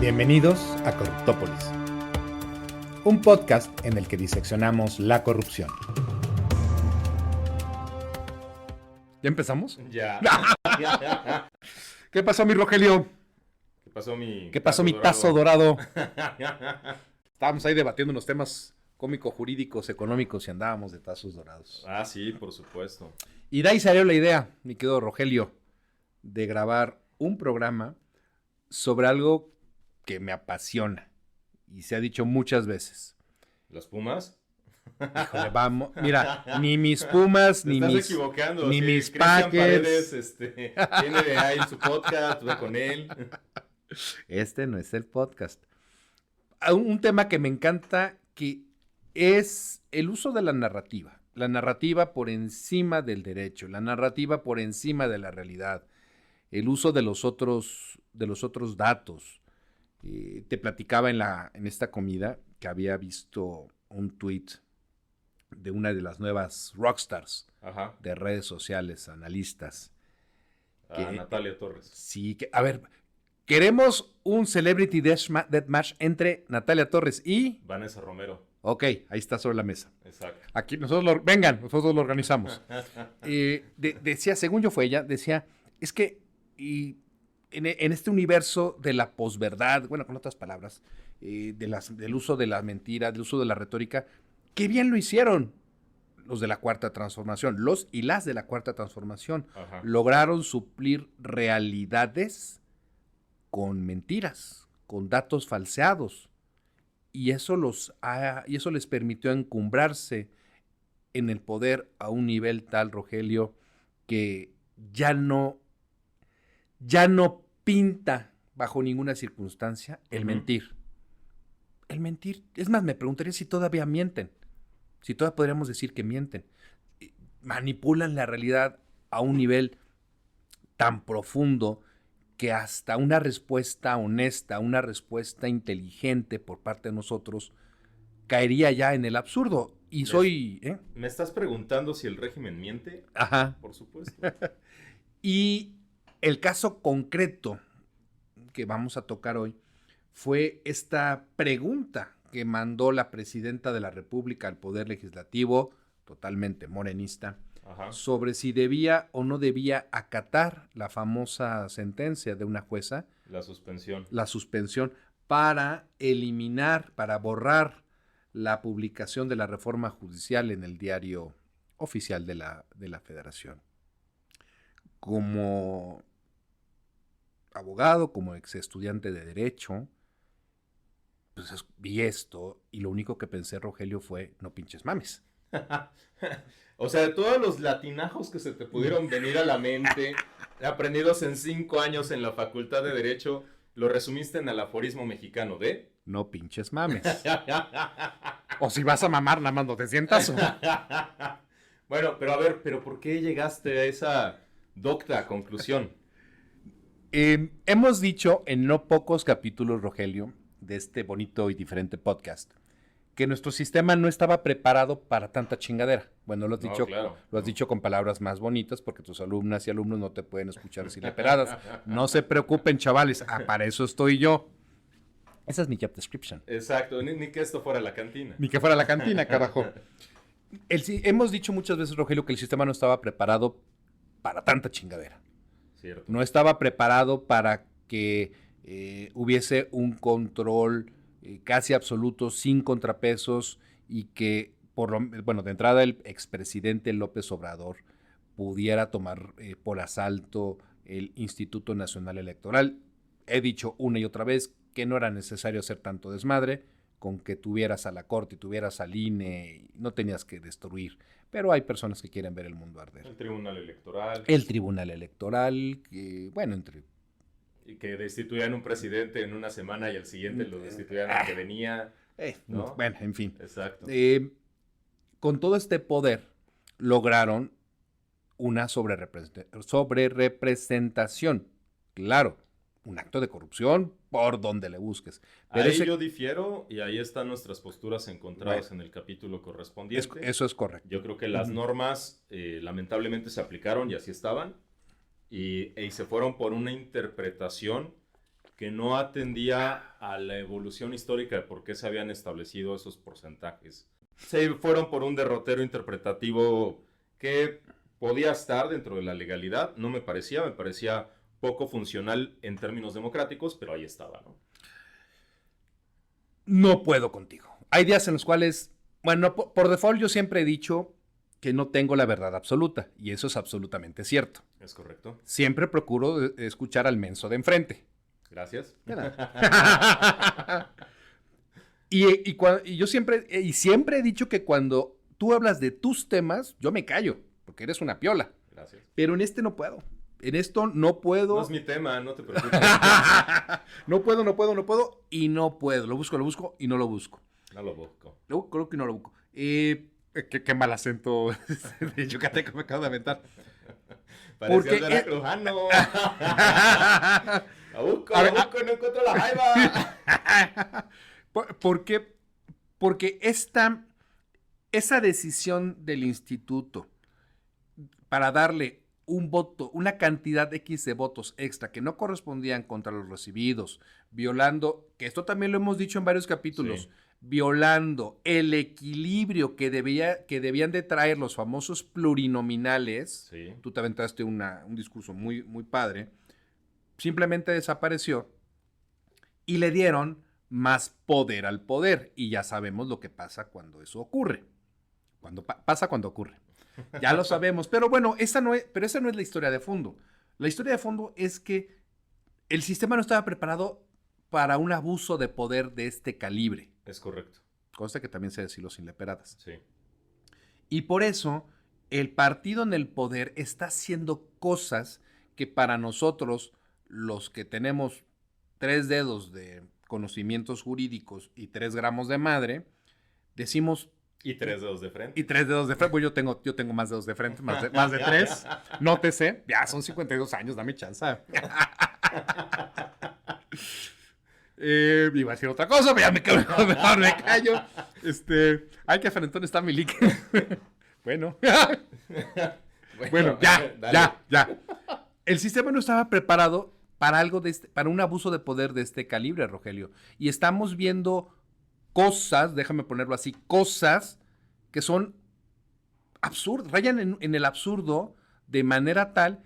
Bienvenidos a Corruptópolis, un podcast en el que diseccionamos la corrupción. ¿Ya empezamos? Ya. ¿Qué pasó, mi Rogelio? ¿Qué pasó mi tazo dorado? Estábamos ahí debatiendo unos temas cómico-jurídicos, económicos y andábamos de tazos dorados. Ah, sí, por supuesto. Y de ahí salió la idea, mi querido Rogelio, de grabar un programa sobre algo que me apasiona y se ha dicho muchas veces. ¿Los Pumas? Híjole, vamos, mira, ni mis Pumas, ni estás mis, equivocando. ni Sí, mis Cristian Packers. Paredes, tiene ahí su podcast, ve con él. Este no es el podcast. Un tema que me encanta, que es el uso de la narrativa. La narrativa por encima del derecho, la narrativa por encima de la realidad, el uso de los otros datos. Te platicaba en esta comida que había visto un tweet de una de las nuevas rockstars de redes sociales, analistas. Natalia Torres. Sí, a ver, queremos un Celebrity Deathmatch entre Natalia Torres y Vanessa Romero. Ok, ahí está sobre la mesa. Exacto. Aquí nosotros lo organizamos. Decía, según yo fue ella, decía, es que en este universo de la posverdad, bueno, con otras palabras, del uso de la mentira, del uso de la retórica, qué bien lo hicieron los de la Cuarta Transformación, los y las de la Cuarta Transformación. Ajá. Lograron suplir realidades con mentiras, con datos falseados. Y eso les permitió encumbrarse en el poder a un nivel tal, Rogelio, que ya no pinta bajo ninguna circunstancia el mentir. El mentir, es más, me preguntaría si todavía mienten, si todavía podríamos decir que mienten. Manipulan la realidad a un nivel tan profundo que hasta una respuesta honesta, una respuesta inteligente por parte de nosotros caería ya en el absurdo. Y ¿Me estás preguntando si el régimen miente? Ajá. Por supuesto. Y el caso concreto que vamos a tocar hoy fue esta pregunta que mandó la presidenta de la República al Poder Legislativo, totalmente morenista, sobre si debía o no debía acatar la famosa sentencia de una jueza. La suspensión. La suspensión para eliminar, para borrar la publicación de la reforma judicial en el diario oficial de la Federación. Como abogado, como ex estudiante de Derecho, pues vi esto y lo único que pensé, Rogelio, fue no pinches mames. O sea, todos los latinajos que se te pudieron venir a la mente, aprendidos en 5 años en la Facultad de Derecho, lo resumiste en el aforismo mexicano de... No pinches mames. O si vas a mamar, nada más no te sientas. Bueno, pero a ver, ¿por qué llegaste a esa docta conclusión? Hemos dicho en no pocos capítulos, Rogelio, de este bonito y diferente podcast, que nuestro sistema no estaba preparado para tanta chingadera. Bueno, lo has dicho con palabras más bonitas porque tus alumnas y alumnos no te pueden escuchar así leperadas. No se preocupen, chavales, para eso estoy yo. Esa es mi job description. Exacto, ni que esto fuera la cantina. Ni que fuera la cantina, carajo. Hemos dicho muchas veces, Rogelio, que el sistema no estaba preparado para tanta chingadera. Cierto. No estaba preparado para que hubiese un control casi absoluto, sin contrapesos, y que, de entrada, el expresidente López Obrador pudiera tomar por asalto el Instituto Nacional Electoral. He dicho una y otra vez que no era necesario hacer tanto desmadre, con que tuvieras a la Corte y tuvieras al INE, no tenías que destruir. Pero hay personas que quieren ver el mundo arder. El Tribunal Electoral. El Tribunal Electoral, Y que destituían un presidente en una semana y al siguiente lo destituían al que venía. ¿No? Bueno, en fin. Exacto. Con todo este poder lograron una sobrerepresentación. Claro, un acto de corrupción por donde le busques. Pero yo difiero y ahí están nuestras posturas encontradas en el capítulo correspondiente. Eso es correcto. Yo creo que las normas lamentablemente se aplicaron y así estaban y se fueron por una interpretación que no atendía a la evolución histórica de por qué se habían establecido esos porcentajes. Se fueron por un derrotero interpretativo que podía estar dentro de la legalidad, me parecía poco funcional en términos democráticos, pero ahí estaba, ¿no? No puedo contigo. Hay días en los cuales, bueno, por default yo siempre he dicho que no tengo la verdad absoluta, y eso es absolutamente cierto. Es correcto. Siempre procuro escuchar al menso de enfrente. Gracias. Y yo siempre he dicho que cuando tú hablas de tus temas, yo me callo, porque eres una piola. Gracias. Pero en este no puedo. En esto no puedo. No es mi tema, no te preocupes. No puedo y no puedo. Lo busco y no lo busco. No lo busco. Lo creo que no lo busco. Qué mal acento de yucateco me acabo de aventar. Parecía de veracruzano. La busco, no encuentro la jaiba. ¿Por qué? Porque esa decisión del instituto para darle un voto, una cantidad X de votos extra que no correspondían contra los recibidos, violando, que esto también lo hemos dicho en varios capítulos, sí, violando el equilibrio que debían de traer los famosos plurinominales. Sí. Tú te aventaste un discurso muy, muy padre. Simplemente desapareció y le dieron más poder al poder. Y ya sabemos lo que pasa cuando eso ocurre. Pasa cuando ocurre. Ya lo sabemos. Pero bueno, esa no es la historia de fondo. La historia de fondo es que el sistema no estaba preparado para un abuso de poder de este calibre. Es correcto. Consta que también se deciló sin leperadas. Sí. Y por eso el partido en el poder está haciendo cosas que para nosotros, los que tenemos 3 dedos de conocimientos jurídicos y 3 gramos de madre, decimos... Y 3 dedos de frente. Y 3 dedos de frente. Pues yo tengo más dedos de frente, más de 3. Nótese. Ya son 52 años, dame chance. Iba a decir otra cosa, pero ya mejor me callo. Ay, qué frentón está mi lique. Bueno, ya. El sistema no estaba preparado para algo para un abuso de poder de este calibre, Rogelio. Y estamos viendo cosas, déjame ponerlo así, cosas que son absurdas, rayan en el absurdo de manera tal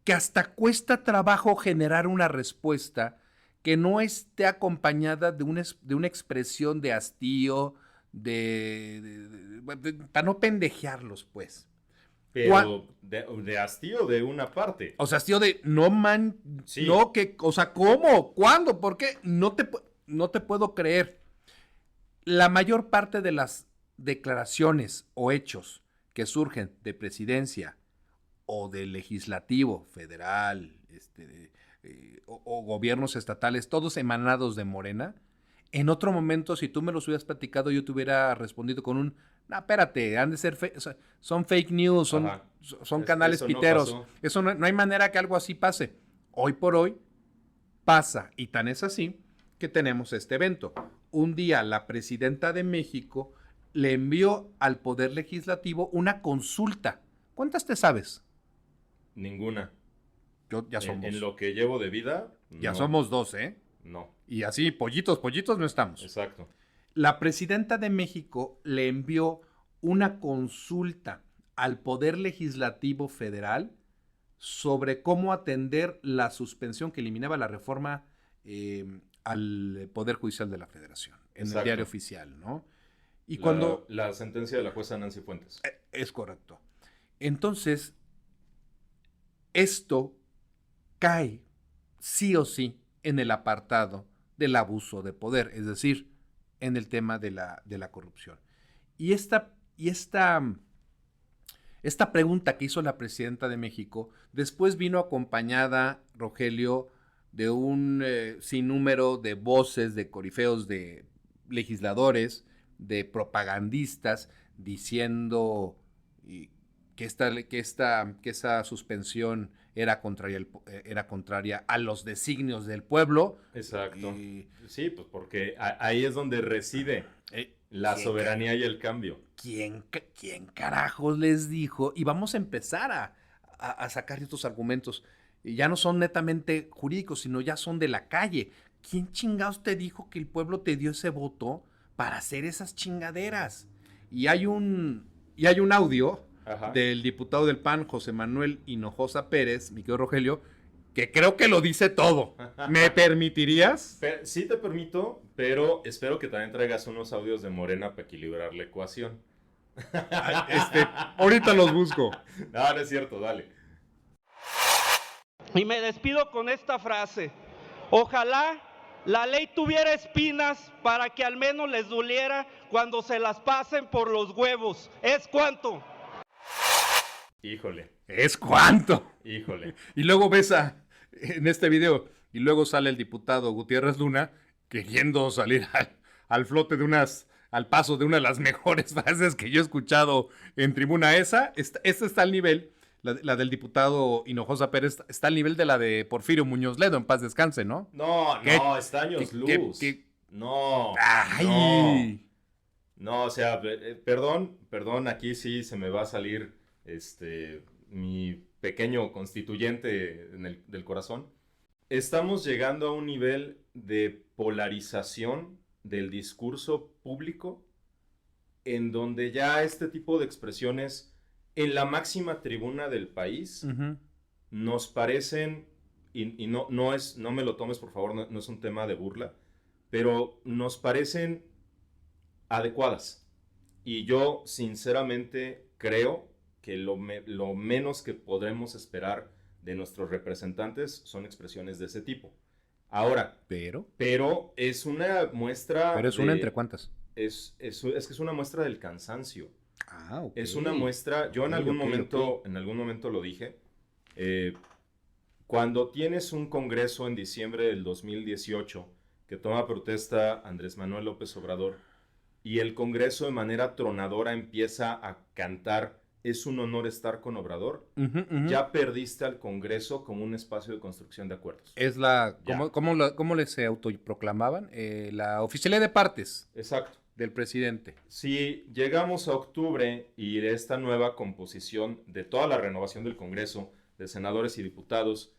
que hasta cuesta trabajo generar una respuesta que no esté acompañada de una expresión de hastío, para no pendejearlos, pues. Pero de hastío de una parte. O sea, hastío de, sí. No, o sea, ¿cómo? ¿Cuándo? ¿Por qué? No te puedo creer. La mayor parte de las declaraciones o hechos que surgen de presidencia o del legislativo federal, o gobiernos estatales, todos emanados de Morena, en otro momento, si tú me los hubieras platicado, yo te hubiera respondido con un, no, espérate, han de ser, o sea, son fake news, son canales piteros. No, eso no hay manera que algo así pase. Hoy por hoy pasa, y tan es así que tenemos este evento. Un día la presidenta de México le envió al Poder Legislativo una consulta. ¿Cuántas te sabes? Ninguna. Ya somos. En lo que llevo de vida, ya no. Somos 2, ¿eh? No. Y así, pollitos no estamos. Exacto. La presidenta de México le envió una consulta al Poder Legislativo Federal sobre cómo atender la suspensión que eliminaba la reforma al Poder Judicial de la Federación, en el Diario Oficial, ¿no? Y cuando... La sentencia de la jueza Nancy Fuentes. Es correcto. Entonces, esto cae sí o sí en el apartado del abuso de poder, es decir, en el tema de la corrupción. Y esta pregunta que hizo la presidenta de México después vino acompañada, Rogelio, de un sinnúmero de voces, de corifeos, de legisladores, de propagandistas, diciendo que esa suspensión era contraria a los designios del pueblo. Exacto. Sí, pues porque ahí es donde reside la soberanía y el cambio. ¿Quién carajos les dijo? Y vamos a empezar a sacar estos argumentos. ya no son netamente jurídicos, sino ya son de la calle. ¿Quién chingados te dijo que el pueblo te dio ese voto para hacer esas chingaderas? Y hay un audio del diputado del PAN, José Manuel Hinojosa Pérez, mi querido Rogelio, que creo que lo dice todo. ¿Me permitirías? Sí te permito, pero espero que también traigas unos audios de Morena para equilibrar la ecuación. Ahorita los busco. No es cierto, dale. Y me despido con esta frase. Ojalá la ley tuviera espinas para que al menos les doliera cuando se las pasen por los huevos. ¿Es cuánto? Híjole. ¿Es cuánto? Híjole. Y luego ves en este video, y luego sale el diputado Gutiérrez Luna queriendo salir al flote al paso de una de las mejores frases que yo he escuchado en tribuna. Esta está al nivel, la del diputado Hinojosa Pérez, está al nivel de la de Porfirio Muñoz Ledo, en paz descanse, ¿no? No, está años luz. No. ¡Ay! No, o sea, perdón, aquí sí se me va a salir mi pequeño constituyente del corazón. Estamos llegando a un nivel de polarización del discurso público en donde ya este tipo de expresiones en la máxima tribuna del país nos parecen, y no me lo tomes por favor, no es un tema de burla, pero nos parecen adecuadas. Y yo sinceramente creo que lo menos que podremos esperar de nuestros representantes son expresiones de ese tipo. Ahora, pero es una muestra... ¿Pero es una entre cuántas? Es que es una muestra del cansancio. Ah, ok. Es una muestra... Yo en algún momento lo dije. Cuando tienes un congreso en diciembre del 2018 que toma protesta Andrés Manuel López Obrador y el congreso de manera tronadora empieza a cantar "es un honor estar con Obrador", ya perdiste al Congreso como un espacio de construcción de acuerdos. Es ¿cómo se autoproclamaban? La oficialía de partes. Exacto. Del presidente. Si llegamos a octubre y de esta nueva composición de toda la renovación del Congreso, de senadores y diputados,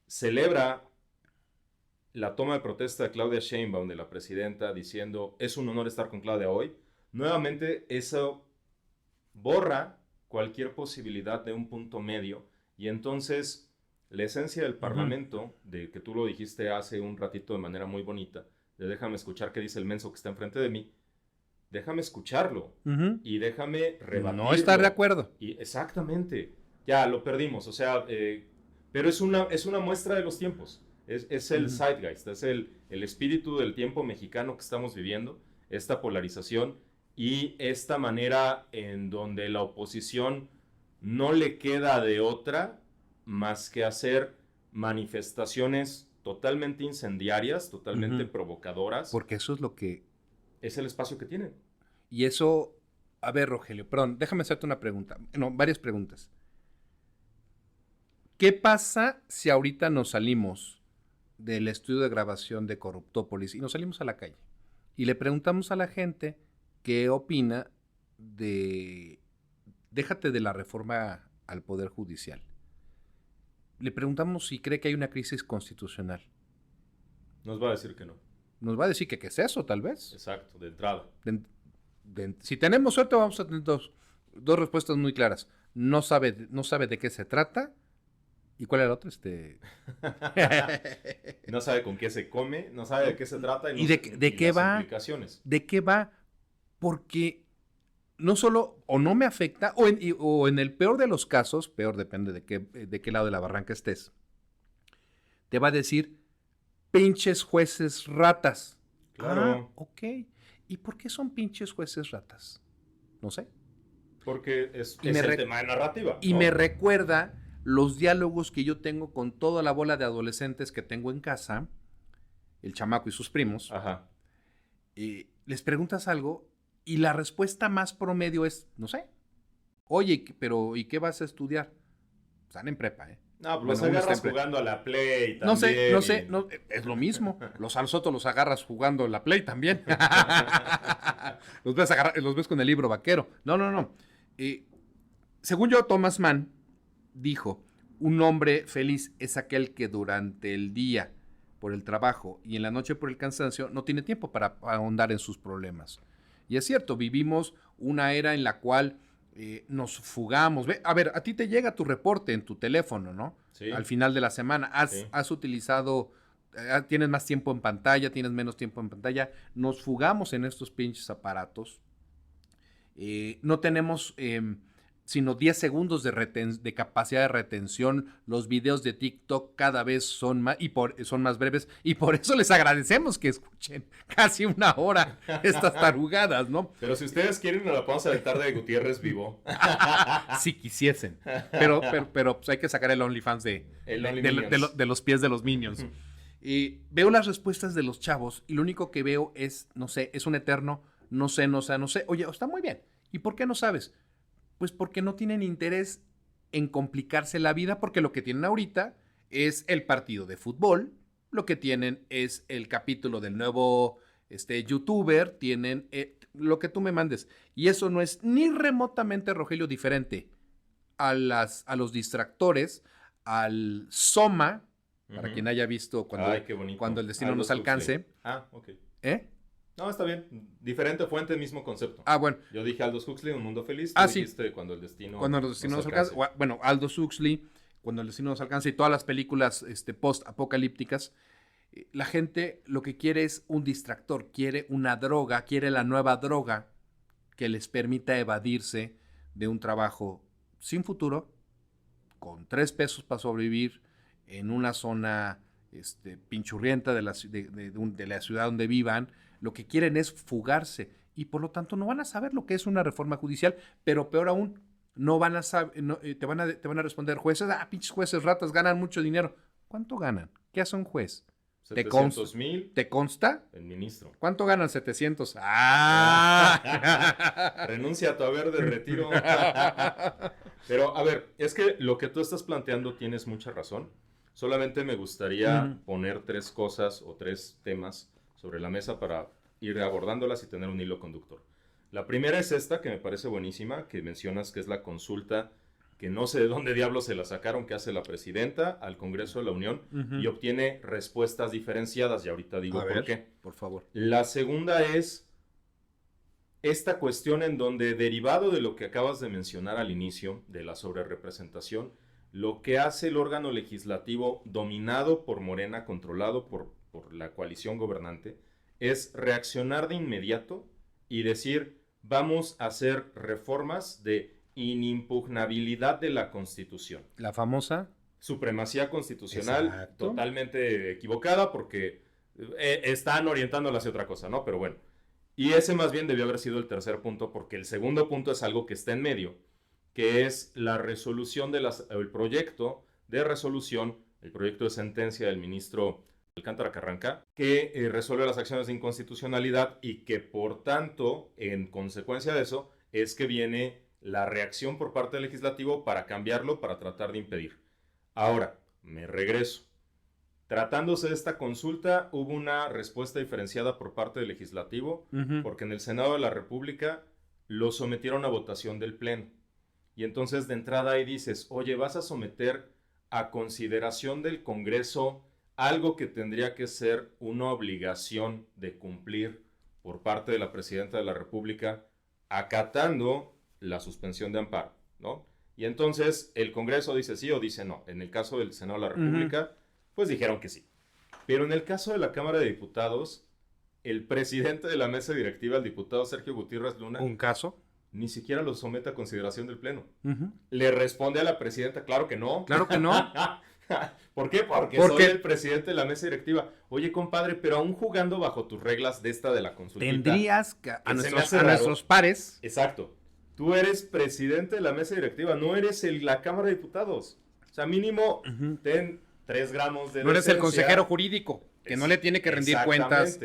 celebra la toma de protesta de Claudia Sheinbaum, de la presidenta, diciendo "es un honor estar con Claudia hoy", nuevamente eso borra cualquier posibilidad de un punto medio, y entonces la esencia del Parlamento, de que tú lo dijiste hace un ratito de manera muy bonita, de déjame escuchar qué dice el menso que está enfrente de mí, déjame escucharlo y déjame rebatirlo. No estar de acuerdo. Y exactamente, ya lo perdimos, o sea, pero es una muestra de los tiempos, es el zeitgeist, es el espíritu del tiempo mexicano que estamos viviendo, esta polarización y esta manera en donde la oposición no le queda de otra más que hacer manifestaciones totalmente incendiarias, totalmente provocadoras. Porque eso es lo que... Es el espacio que tienen. Y eso... A ver, Rogelio, perdón, déjame hacerte una pregunta. No, varias preguntas. ¿Qué pasa si ahorita nos salimos del estudio de grabación de Corruptópolis y nos salimos a la calle y le preguntamos a la gente qué opina déjate de la reforma al Poder Judicial? Le preguntamos si cree que hay una crisis constitucional. Nos va a decir que no. Nos va a decir que qué es eso, tal vez. Exacto, de entrada. Si tenemos suerte, vamos a tener dos respuestas muy claras. No sabe de qué se trata. ¿Y cuál era el otro? No sabe con qué se come, no sabe de qué se trata. ¿Y de qué va? ¿De qué va? Porque no solo o no me afecta, o en el peor de los casos, peor depende de qué lado de la barranca estés, te va a decir, pinches jueces ratas. Claro. Ok. ¿Y por qué son pinches jueces ratas? No sé. Porque es el tema de narrativa. Y me recuerda los diálogos que yo tengo con toda la bola de adolescentes que tengo en casa, el chamaco y sus primos. Ajá. Les preguntas algo y la respuesta más promedio es, no sé. Oye, pero ¿y qué vas a estudiar? Están en prepa, ¿eh? No, pues los agarras jugando a la Play también. No sé, es lo mismo. Los nosotros los agarras jugando a la Play también. los ves con el libro vaquero. No. Según yo, Thomas Mann dijo, Un hombre feliz es aquel que durante el día por el trabajo y en la noche por el cansancio no tiene tiempo para ahondar en sus problemas. Y es cierto, vivimos una era en la cual nos fugamos. A ver, a ti te llega tu reporte en tu teléfono, ¿no? Sí. Al final de la semana. Has utilizado, tienes más tiempo en pantalla, tienes menos tiempo en pantalla. Nos fugamos en estos pinches aparatos. No tenemos sino 10 segundos de capacidad de retención. Los videos de TikTok cada vez son más breves, y por eso les agradecemos que escuchen casi una hora estas tarugadas, ¿no? Pero si ustedes quieren, nos la podemos aventar de Gutiérrez vivo. Si quisiesen. Pero pues hay que sacar el OnlyFans de los pies de los Minions. Veo las respuestas de los chavos y lo único que veo es, no sé, es un eterno no sé. Oye, está muy bien. ¿Y por qué no sabes? Pues porque no tienen interés en complicarse la vida, porque lo que tienen ahorita es el partido de fútbol, lo que tienen es el capítulo del nuevo youtuber, tienen lo que tú me mandes. Y eso no es ni remotamente, Rogelio, diferente a los distractores, al Soma, para quien haya visto cuando el destino nos alcance. Ok. No, está bien. Diferente fuente, mismo concepto. Bueno. Yo dije Aldous Huxley, Un Mundo Feliz. Tú dijiste Cuando el destino nos alcance. Bueno, Aldous Huxley, Cuando el destino nos alcance, y todas las películas post-apocalípticas. La gente lo que quiere es un distractor, quiere una droga, quiere la nueva droga que les permita evadirse de un trabajo sin futuro, con 3 pesos para sobrevivir, en una zona pinchurrienta de la ciudad donde vivan. Lo que quieren es fugarse y por lo tanto no van a saber lo que es una reforma judicial, pero peor aún, no van a saber, te van a responder jueces, pinches jueces ratas, ganan mucho dinero. ¿Cuánto ganan? ¿Qué hace un juez? 700,000. ¿Te consta? El ministro. ¿Cuánto ganan? 700. Renuncia a tu haber de retiro. Pero, a ver, es que lo que tú estás planteando tienes mucha razón. Solamente me gustaría poner 3 cosas o 3 temas sobre la mesa para ir abordándolas y tener un hilo conductor. La primera es esta, que me parece buenísima, que mencionas que es la consulta, que no sé de dónde diablos se la sacaron, que hace la presidenta al Congreso de la Unión y obtiene respuestas diferenciadas, y ahorita digo por qué. Por favor. La segunda es esta cuestión en donde, derivado de lo que acabas de mencionar al inicio, de la sobrerepresentación, lo que hace el órgano legislativo dominado por Morena, controlado por la coalición gobernante, es reaccionar de inmediato y decir, vamos a hacer reformas de inimpugnabilidad de la Constitución. La famosa supremacía constitucional. Exacto. Totalmente equivocada, porque están orientándola hacia otra cosa, ¿no? Pero bueno. Y ese más bien debió haber sido el tercer punto, porque el segundo punto es algo que está en medio, que es la resolución el proyecto de resolución, el proyecto de sentencia del ministro Alcántara Carranca, que resuelve las acciones de inconstitucionalidad y que, por tanto, en consecuencia de eso, es que viene la reacción por parte del legislativo para cambiarlo, para tratar de impedir. Ahora, me regreso. Tratándose de esta consulta, hubo una respuesta diferenciada por parte del legislativo, porque en el Senado de la República lo sometieron a votación del Pleno. Y entonces, de entrada ahí dices, oye, vas a someter a consideración del Congreso algo que tendría que ser una obligación de cumplir por parte de la Presidenta de la República, acatando la suspensión de amparo, ¿no? Y entonces el Congreso dice sí o dice no. En el caso del Senado de la República, pues dijeron que sí. Pero en el caso de la Cámara de Diputados, el presidente de la mesa directiva, el diputado Sergio Gutiérrez Luna, ¿un caso? Ni siquiera lo somete a consideración del Pleno. Le responde a la presidenta, claro que no. Claro que no. ¿Por qué? Porque soy el presidente de la mesa directiva. Oye, compadre, pero aún jugando bajo tus reglas de esta de la consulta. Tendrías que a nuestros pares. Exacto. Tú eres presidente de la mesa directiva, no eres la Cámara de Diputados. O sea, mínimo ten 3 gramos de no eres el consejero jurídico, que no le tiene que rendir cuentas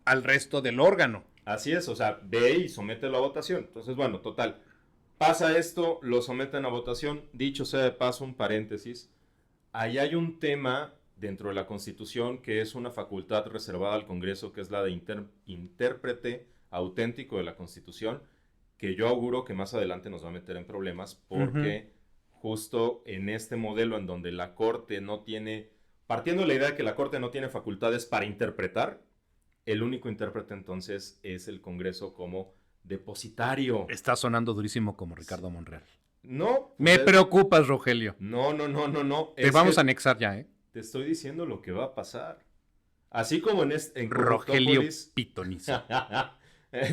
al resto del órgano. Así es, o sea, ve y somételo a votación. Entonces, bueno, total. Pasa esto, lo someten a votación. Dicho sea de paso, un paréntesis. Ahí hay un tema dentro de la Constitución que es una facultad reservada al Congreso, que es la de intérprete auténtico de la Constitución, que yo auguro que más adelante nos va a meter en problemas porque justo en este modelo en donde la Corte no tiene, partiendo de la idea de que la Corte no tiene facultades para interpretar, el único intérprete entonces es el Congreso como depositario. Está sonando durísimo como Ricardo Monreal. No. Me preocupas, Rogelio. No. Te vamos a anexar ya, ¿eh? Te estoy diciendo lo que va a pasar. Así como en Rogelio Pitonizo.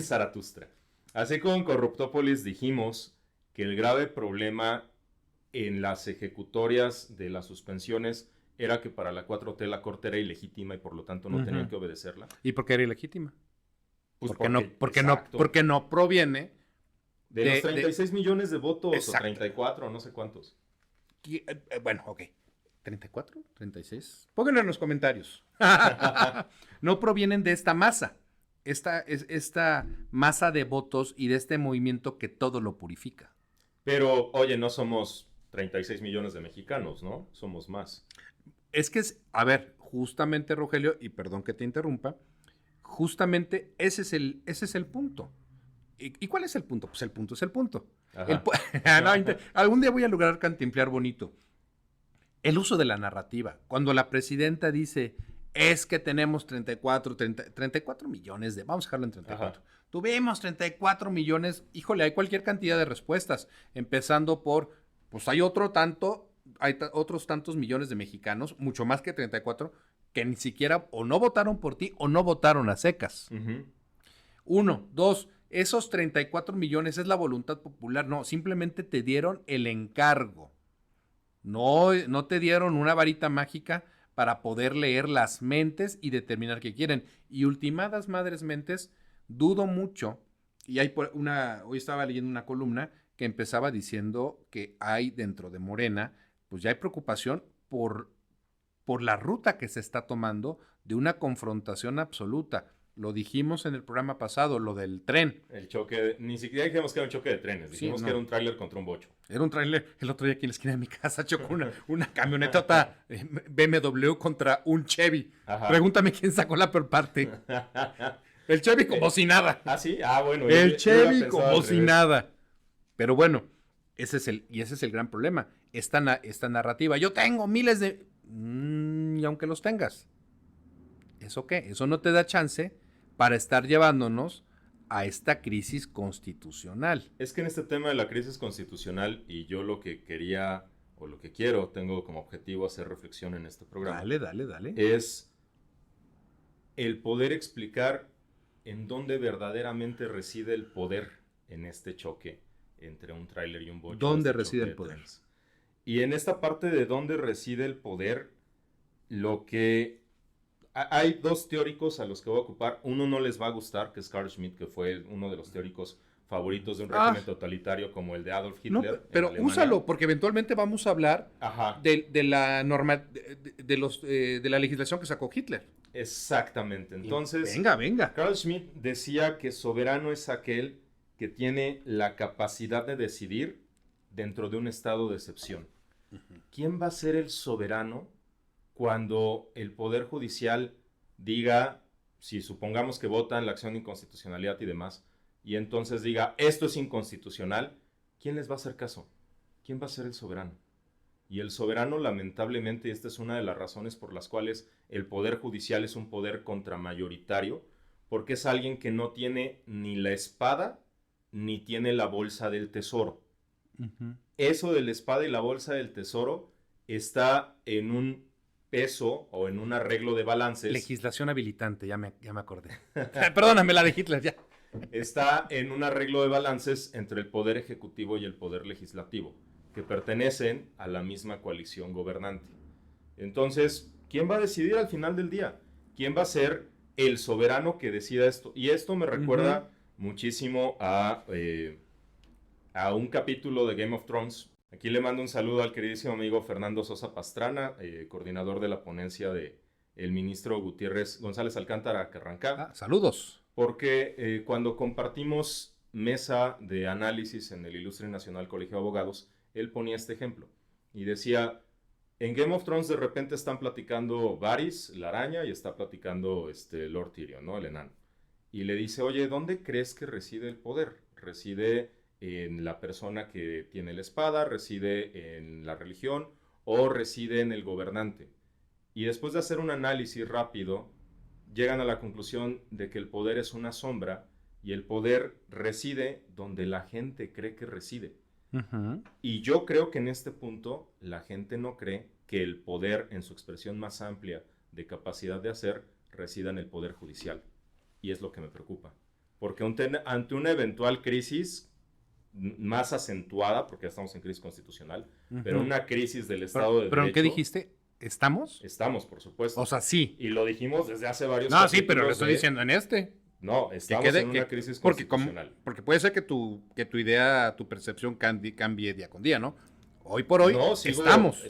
Zaratustra. Así como en Corruptópolis dijimos que el grave problema en las ejecutorias de las suspensiones era que para la 4T la Corte era ilegítima y por lo tanto no tenían que obedecerla. ¿Y por qué era ilegítima? Pues porque no proviene de los 36 millones de votos. Exacto. O 34, no sé cuántos. Bueno, ok. ¿34? ¿36? Pónganlo en los comentarios. No provienen de esta masa. Esta masa de votos y de este movimiento que todo lo purifica. Pero, oye, no somos 36 millones de mexicanos, ¿no? Somos más. Es que, a ver, justamente, Rogelio, y perdón que te interrumpa, justamente ese es el punto. ¿Y cuál es el punto? Pues el punto es el punto. Algún día voy a lograr cantimplear bonito. El uso de la narrativa. Cuando la presidenta dice, es que tenemos 34 millones de... Vamos a dejarlo en 34. Ajá. Tuvimos 34 millones. Híjole, hay cualquier cantidad de respuestas. Empezando por, pues hay otros tantos millones de mexicanos, mucho más que 34, que ni siquiera o no votaron por ti o no votaron a secas. Uh-huh. 1, 2, esos 34 millones es la voluntad popular. No, simplemente te dieron el encargo. No te dieron una varita mágica para poder leer las mentes y determinar qué quieren. Y ultimadas madres mentes, dudo mucho, y hoy estaba leyendo una columna que empezaba diciendo que hay dentro de Morena, pues ya hay preocupación por la ruta que se está tomando de una confrontación absoluta. Lo dijimos en el programa pasado, lo del tren. El choque, ni siquiera dijimos que era un choque de trenes, dijimos que era un tráiler contra un bocho. Era un tráiler, el otro día aquí en la esquina de mi casa chocó una camioneta BMW contra un Chevy. Ajá. Pregúntame quién sacó la peor parte. El Chevy como si nada. ¿Ah, sí? Ah, bueno. El Chevy como si nada. Pero bueno, ese es el gran problema. Esta narrativa. Yo tengo miles de... y aunque los tengas, ¿eso qué? Eso no te da chance para estar llevándonos a esta crisis constitucional. Es que en este tema de la crisis constitucional, y yo lo que quería, o lo que quiero, tengo como objetivo hacer reflexión en este programa. Dale. Es el poder explicar en dónde verdaderamente reside el poder en este choque entre un tráiler y un bocho. ¿Dónde reside el poder? Y en esta parte de dónde reside el poder, lo que... Hay dos teóricos a los que voy a ocupar. Uno no les va a gustar, que es Carl Schmitt, que fue uno de los teóricos favoritos de un régimen totalitario como el de Adolf Hitler. No, pero úsalo, porque eventualmente vamos a hablar de la norma, de la legislación que sacó Hitler. Exactamente. Entonces, venga. Carl Schmitt decía que soberano es aquel que tiene la capacidad de decidir dentro de un estado de excepción. Uh-huh. ¿Quién va a ser el soberano cuando el Poder Judicial diga, si supongamos que votan la acción de inconstitucionalidad y demás, y entonces diga, esto es inconstitucional, ¿quién les va a hacer caso? ¿Quién va a ser el soberano? Y el soberano, lamentablemente, y esta es una de las razones por las cuales el Poder Judicial es un poder contramayoritario, porque es alguien que no tiene ni la espada, ni tiene la bolsa del tesoro. Uh-huh. Eso de la espada y la bolsa del tesoro está en un peso o en un arreglo de balances. Legislación habilitante, ya me acordé. Perdóname, la de Hitler, ya. Está en un arreglo de balances entre el poder ejecutivo y el poder legislativo, que pertenecen a la misma coalición gobernante. Entonces, ¿quién va a decidir al final del día? ¿Quién va a ser el soberano que decida esto? Y esto me recuerda muchísimo a un capítulo de Game of Thrones. Aquí le mando un saludo al queridísimo amigo Fernando Sosa Pastrana, coordinador de la ponencia de el ministro Gutiérrez González Alcántara Carrancá. Saludos. Porque cuando compartimos mesa de análisis en el Ilustre Nacional Colegio de Abogados, él ponía este ejemplo y decía, en Game of Thrones de repente están platicando Varys, la araña, y está platicando Lord Tyrion, ¿no? El enano. Y le dice, oye, ¿dónde crees que reside el poder? ¿Reside en la persona que tiene la espada, reside en la religión o reside en el gobernante. Y después de hacer un análisis rápido, llegan a la conclusión de que el poder es una sombra y el poder reside donde la gente cree que reside. Uh-huh. Y yo creo que en este punto la gente no cree que el poder en su expresión más amplia de capacidad de hacer resida en el poder judicial. Y es lo que me preocupa. Porque ante una eventual crisis más acentuada, porque ya estamos en crisis constitucional, pero una crisis del Estado de ¿Pero Derecho. en qué dijiste? ¿Estamos? Estamos, por supuesto. O sea, sí. Y lo dijimos desde hace varios No, sí, pero capítulos lo estoy diciendo en este. No, estamos en una crisis constitucional. Porque puede ser que tu idea, tu percepción cambie día con día, ¿no? Hoy por hoy No, estamos.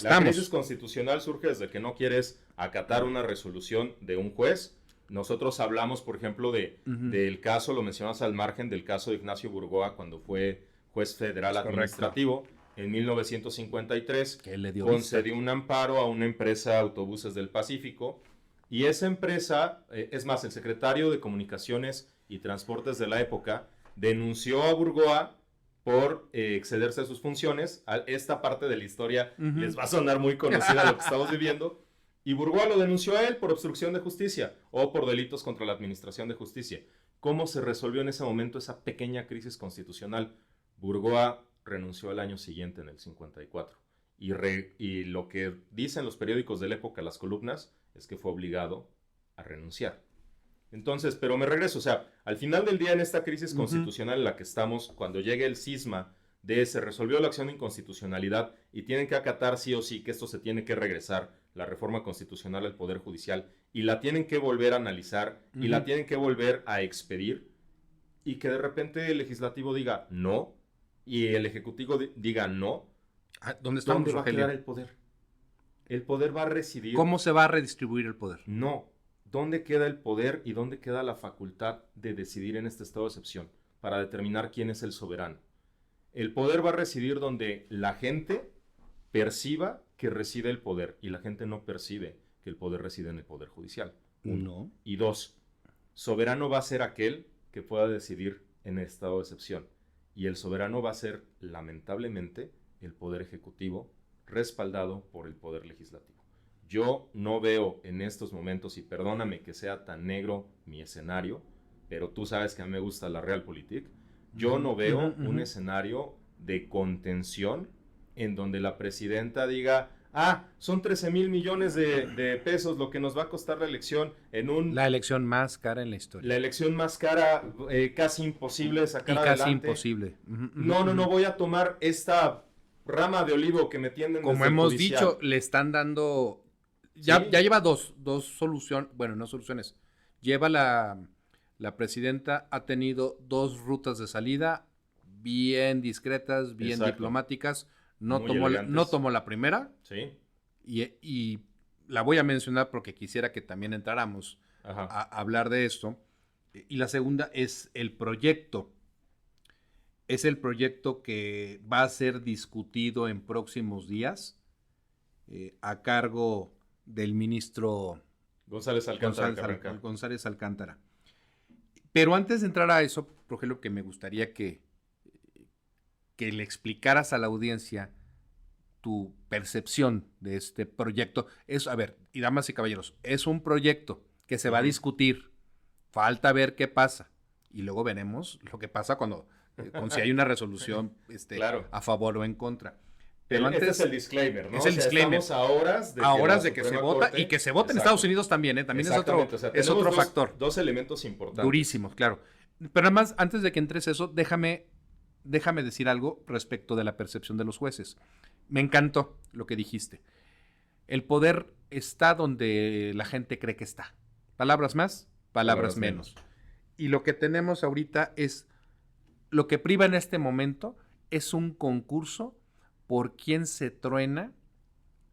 La crisis constitucional surge desde que no quieres acatar una resolución de un juez. Nosotros hablamos, por ejemplo, del caso, lo mencionas al margen, del caso de Ignacio Burgoa cuando fue juez federal administrativo en 1953. Que le dio concedió un amparo a una empresa Autobuses del Pacífico. Y esa empresa, es más, el secretario de Comunicaciones y Transportes de la época denunció a Burgoa por excederse de sus funciones. Esta parte de la historia les va a sonar muy conocida lo que estamos viviendo. Y Burgoa lo denunció a él por obstrucción de justicia o por delitos contra la administración de justicia. ¿Cómo se resolvió en ese momento esa pequeña crisis constitucional? Burgoa renunció al año siguiente, en el 54. Y lo que dicen los periódicos de la época, las columnas, es que fue obligado a renunciar. Entonces, pero me regreso, o sea, al final del día en esta crisis constitucional en la que estamos, cuando llegue el cisma de se resolvió la acción de inconstitucionalidad y tienen que acatar sí o sí que esto se tiene que regresar, la reforma constitucional al Poder Judicial, y la tienen que volver a analizar y la tienen que volver a expedir, y que de repente el legislativo diga no y el ejecutivo diga no. ¿Dónde estamos, ¿Dónde va Rogelio? a quedar el poder? El poder va a residir. ¿Cómo se va a redistribuir el poder? No. ¿Dónde queda el poder y dónde queda la facultad de decidir en este estado de excepción para determinar quién es el soberano? El poder va a residir donde la gente perciba que reside el poder y la gente no percibe que el poder reside en el Poder Judicial. No. Y dos, soberano va a ser aquel que pueda decidir en el estado de excepción. Y el soberano va a ser, lamentablemente, el Poder Ejecutivo respaldado por el Poder Legislativo. Yo no veo en estos momentos, y perdóname que sea tan negro mi escenario, pero tú sabes que a mí me gusta la realpolitik, yo no veo un escenario de contención en donde la presidenta diga, son 13,000 millones de pesos lo que nos va a costar la elección La elección más cara en la historia. La elección más cara, casi imposible de sacar adelante. Casi imposible. No voy a tomar esta rama de olivo que me tienden como desde el hemos judicial. dicho, le están dando... Ya lleva dos soluciones, bueno, no soluciones. Lleva la presidenta, ha tenido 2 rutas de salida bien discretas, bien Exacto. diplomáticas. Muy No tomó la primera. Sí. Y la voy a mencionar porque quisiera que también entráramos Ajá. a hablar de esto. Y la segunda es el proyecto. Es el proyecto que va a ser discutido en próximos días a cargo del ministro González Alcántara. Pero antes de entrar a eso, Rogelio, que me gustaría que le explicaras a la audiencia tu percepción de este proyecto. A ver, y damas y caballeros, es un proyecto que se va a discutir. Falta ver qué pasa. Y luego veremos lo que pasa cuando si hay una resolución claro. a favor o en contra. Pero este es el disclaimer, ¿no? Es el disclaimer. Estamos a horas de que se vota y que se vota en Estados Unidos también, ¿eh? También es otro factor. Dos elementos importantes. Durísimos, claro. Pero además, antes de que entres eso, déjame decir algo respecto de la percepción de los jueces. Me encantó lo que dijiste. El poder está donde la gente cree que está. Palabras más, palabras menos. Y lo que tenemos ahorita es, lo que priva en este momento es un concurso por quien se truena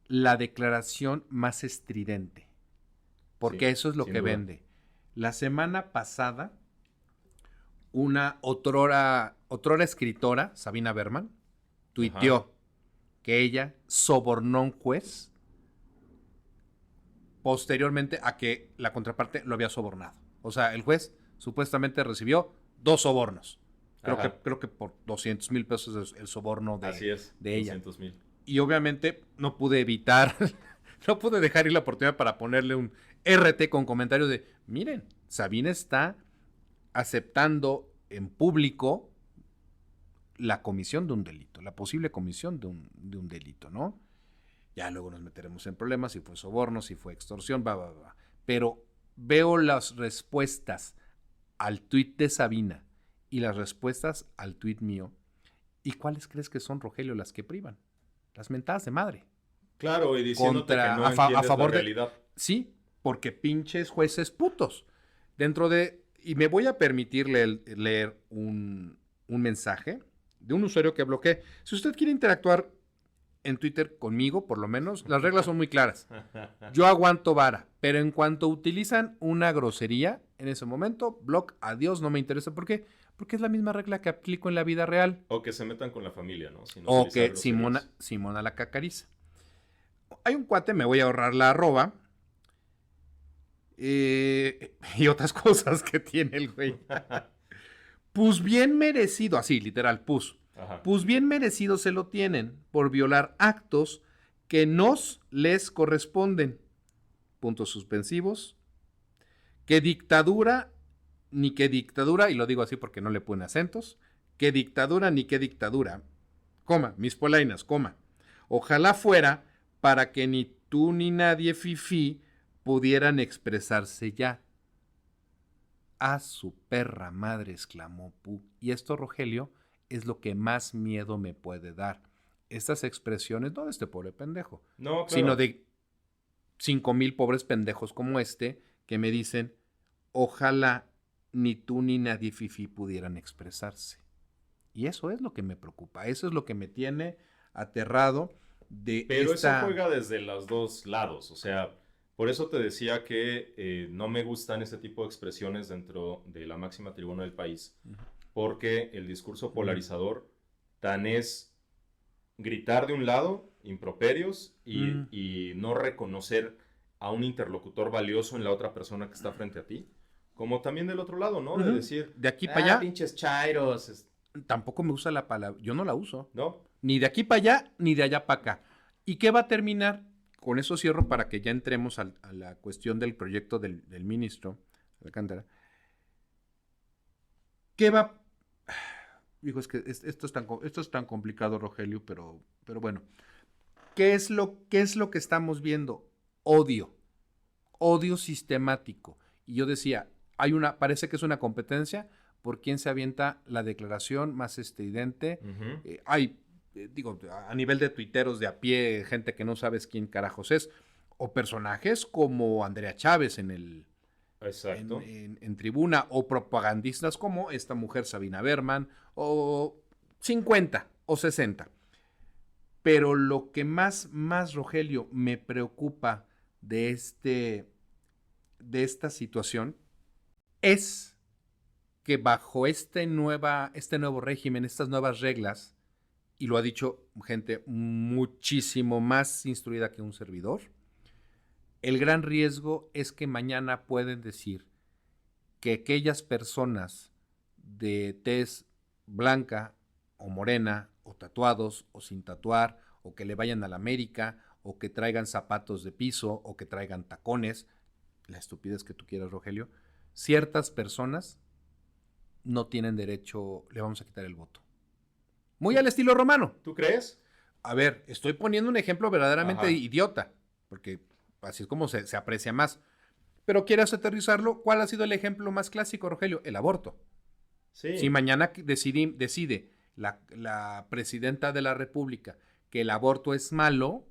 la declaración más estridente. Porque eso es lo que vende. La semana pasada, una otrora escritora, Sabina Berman, tuiteó que ella sobornó a un juez posteriormente a que la contraparte lo había sobornado. O sea, el juez supuestamente recibió 2 sobornos. Creo que por 200,000 pesos es el soborno Así es, de ella. 200,000. Y obviamente no pude evitar, no pude dejar ir la oportunidad para ponerle un RT con comentarios de, miren, Sabina está aceptando en público la comisión de un delito, la posible comisión de un delito, ¿no? Ya luego nos meteremos en problemas, si fue soborno, si fue extorsión, va. Pero veo las respuestas al tuit de Sabina y las respuestas al tuit mío. ¿Y cuáles crees que son, Rogelio, las que privan? Las mentadas de madre. Claro, y diciéndote que no entiendes a favor la realidad. Sí, porque pinches jueces putos. Y me voy a permitir leer un mensaje de un usuario que bloqueé. Si usted quiere interactuar en Twitter conmigo, por lo menos, las reglas son muy claras. Yo aguanto vara, pero en cuanto utilizan una grosería, en ese momento, block, adiós, no me interesa. ¿Por qué? Porque es la misma regla que aplico en la vida real. O que se metan con la familia, ¿no? Si no O que Simona la cacariza. Hay un cuate, me voy a ahorrar la arroba. Y otras cosas que tiene el güey. Pues bien merecido, así, literal, pues bien merecido se lo tienen por violar actos que nos les corresponden. Puntos suspensivos. Que dictadura, ni que dictadura, y lo digo así porque no le ponen acentos, que dictadura ni que dictadura, coma, mis polainas, coma. Ojalá fuera para que ni tú ni nadie fifí pudieran expresarse ya. A su perra madre, exclamó Pu. Y esto, Rogelio, es lo que más miedo me puede dar. Estas expresiones, no de este pobre pendejo, no, claro, sino de 5,000 pobres pendejos como este que me dicen, ojalá ni tú ni nadie fifí pudieran expresarse. Y eso es lo que me preocupa, eso es lo que me tiene aterrado de Pero eso juega desde los dos lados, o sea, por eso te decía que no me gustan ese tipo de expresiones dentro de la máxima tribuna del país, porque el discurso polarizador tan es gritar de un lado, improperios, y no reconocer a un interlocutor valioso en la otra persona que está frente a ti, como también del otro lado, ¿no? De decir, de aquí para allá, pinches chairos. Tampoco me gusta la palabra, yo no la uso. ¿No? Ni de aquí para allá, ni de allá para acá. ¿Y qué va a terminar? Con eso cierro para que ya entremos a la cuestión del proyecto del ministro Alcántara. ¿Qué va? Digo, es que esto es tan complicado, Rogelio, pero bueno. ¿Qué es lo que estamos viendo? Odio sistemático. Y yo decía, parece que es una competencia por quién se avienta la declaración más estridente. Digo, a nivel de tuiteros de a pie, gente que no sabes quién carajos es, o personajes como Andrea Chávez en tribuna, o propagandistas como esta mujer Sabina Berman, o 50 o 60. Pero lo que más, Rogelio, me preocupa de esta situación es que bajo este nuevo régimen, estas nuevas reglas, y lo ha dicho gente muchísimo más instruida que un servidor, el gran riesgo es que mañana pueden decir que aquellas personas de tez blanca o morena, o tatuados, o sin tatuar, o que le vayan a la América, o que traigan zapatos de piso, o que traigan tacones, la estupidez que tú quieras, Rogelio, ciertas personas no tienen derecho, le vamos a quitar el voto. Muy al estilo romano. ¿Tú crees? A ver, estoy poniendo un ejemplo verdaderamente idiota, porque así es como se aprecia más. Pero quieras aterrizarlo, ¿cuál ha sido el ejemplo más clásico, Rogelio? El aborto. Sí. Si mañana decide la presidenta de la República que el aborto es malo,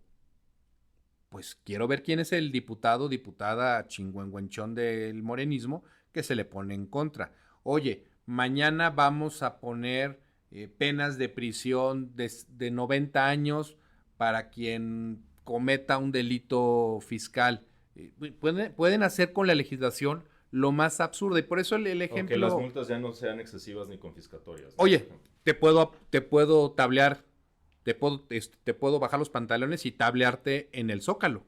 pues quiero ver quién es el diputado, diputada chingüengüenchón del morenismo que se le pone en contra. Oye, mañana vamos a poner penas de prisión de 90 años para quien cometa un delito fiscal. Pueden hacer con la legislación lo más absurdo, y por eso el ejemplo... Aunque las multas ya no sean excesivas ni confiscatorias, ¿no? Oye, te puedo tablear, te puedo bajar los pantalones y tablearte en el Zócalo.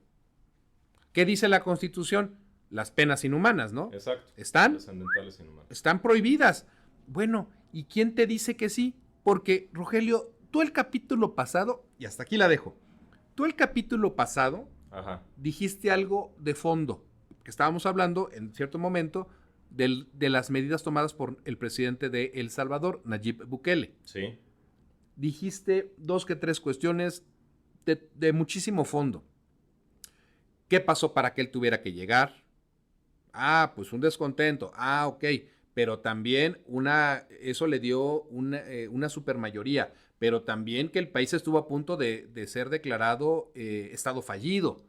¿Qué dice la Constitución? Las penas inhumanas, ¿no? Exacto. ¿Están? Trascendentales inhumanas. Están prohibidas. Bueno, ¿y quién te dice que sí? Porque, Rogelio, tú el capítulo pasado, y hasta aquí la dejo, tú el capítulo pasado Ajá. dijiste algo de fondo, que estábamos hablando en cierto momento de las medidas tomadas por el presidente de El Salvador, Nayib Bukele. Sí. Dijiste 2 que 3 cuestiones de muchísimo fondo. ¿Qué pasó para que él tuviera que llegar? Ah, pues un descontento. Ah, ok. Pero también eso le dio una supermayoría. Pero también que el país estuvo a punto de ser declarado estado fallido.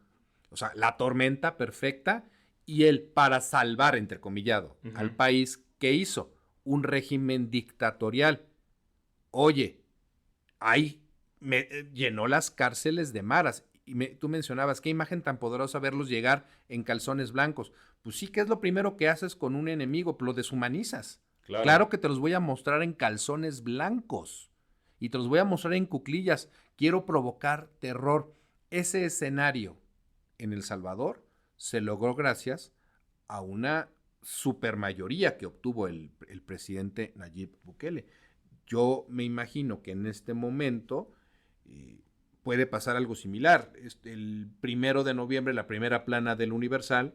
O sea, la tormenta perfecta. Y él, para salvar, entrecomillado, al país, ¿qué hizo? Un régimen dictatorial. Oye, llenó las cárceles de maras. Y tú mencionabas, qué imagen tan poderosa verlos llegar en calzones blancos. Pues sí, que es lo primero que haces con un enemigo, lo deshumanizas. Claro que te los voy a mostrar en calzones blancos y te los voy a mostrar en cuclillas. Quiero provocar terror. Ese escenario en El Salvador se logró gracias a una supermayoría que obtuvo el presidente Nayib Bukele. Yo me imagino que en este momento puede pasar algo similar. El 1 de noviembre, la primera plana del Universal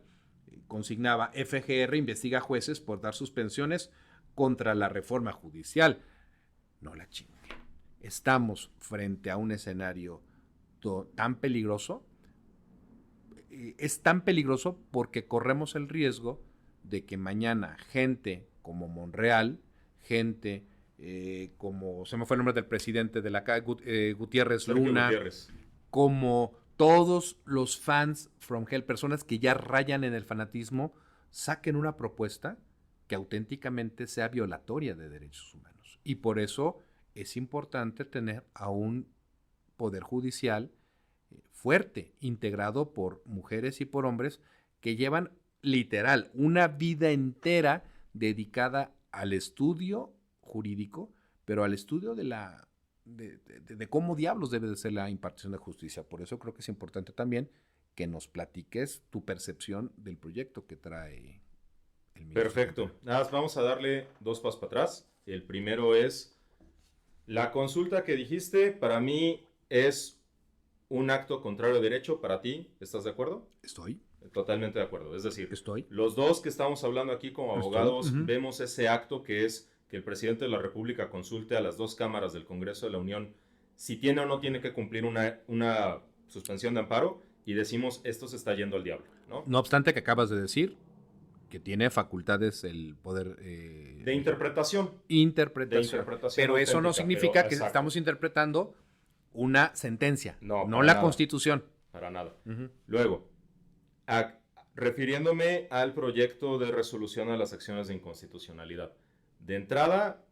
consignaba: FGR investiga jueces por dar suspensiones contra la reforma judicial. No la chingue. Estamos frente a un escenario tan peligroso. Es tan peligroso porque corremos el riesgo de que mañana gente como Monreal, gente como, se me fue el nombre del presidente de la Gutiérrez Sergio Luna, Gutiérrez, como todos los fans from hell, personas que ya rayan en el fanatismo, saquen una propuesta que auténticamente sea violatoria de derechos humanos. Y por eso es importante tener a un poder judicial fuerte, integrado por mujeres y por hombres que llevan literal una vida entera dedicada al estudio jurídico, pero al estudio de cómo diablos debe de ser la impartición de justicia. Por eso creo que es importante también que nos platiques tu percepción del proyecto que trae el ministro. Perfecto. Nada más vamos a darle 2 pasos para atrás. El primero es, la consulta que dijiste para mí es un acto contrario a derecho. Para ti, ¿estás de acuerdo? Estoy. Totalmente de acuerdo. Es decir, Estoy. los dos que estamos hablando aquí como abogados Estoy. vemos ese acto que es que el presidente de la República consulte a las 2 cámaras del Congreso de la Unión si tiene o no tiene que cumplir una suspensión de amparo, y decimos, esto se está yendo al diablo, ¿no? No obstante que acabas de decir que tiene facultades el poder de interpretación. Interpretación. Pero eso no significa que estamos interpretando una sentencia, no la nada. Constitución. Para nada. Luego, refiriéndome al proyecto de resolución a las acciones de inconstitucionalidad. De entrada,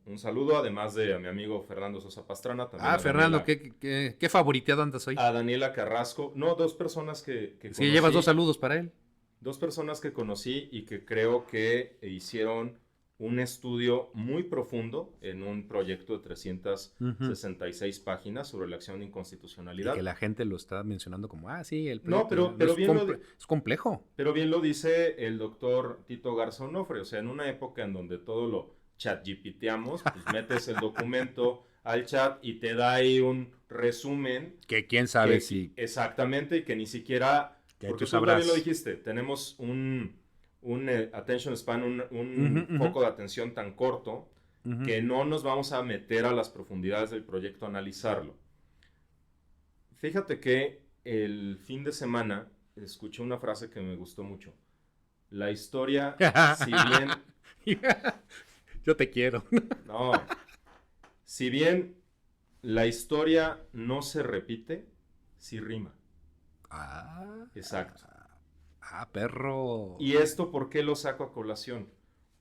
un saludo, además de a mi amigo Fernando Sosa Pastrana. También Fernando, qué favoriteado andas hoy. A Daniela Carrasco. No, 2 personas que conocí. Sí, llevas 2 saludos para él. 2 personas que conocí y que creo que hicieron un estudio muy profundo en un proyecto de 366 páginas sobre la acción de inconstitucionalidad. Y que la gente lo está mencionando como, sí, el proyecto. No, pero bien es complejo. Pero bien lo dice el doctor Tito Garza Onofre. O sea, en una época en donde todo lo chatgpteamos, pues metes el documento al chat y te da ahí un resumen. Que quién sabe si... Exactamente, y que ni siquiera... Porque tú también lo dijiste, tenemos un attention span, un foco de atención tan corto que no nos vamos a meter a las profundidades del proyecto a analizarlo. Fíjate que el fin de semana escuché una frase que me gustó mucho. La historia, si bien... Yo te quiero. No. Si bien la historia no se repite, sí rima. Exacto. Perro. ¿Y esto por qué lo saco a colación?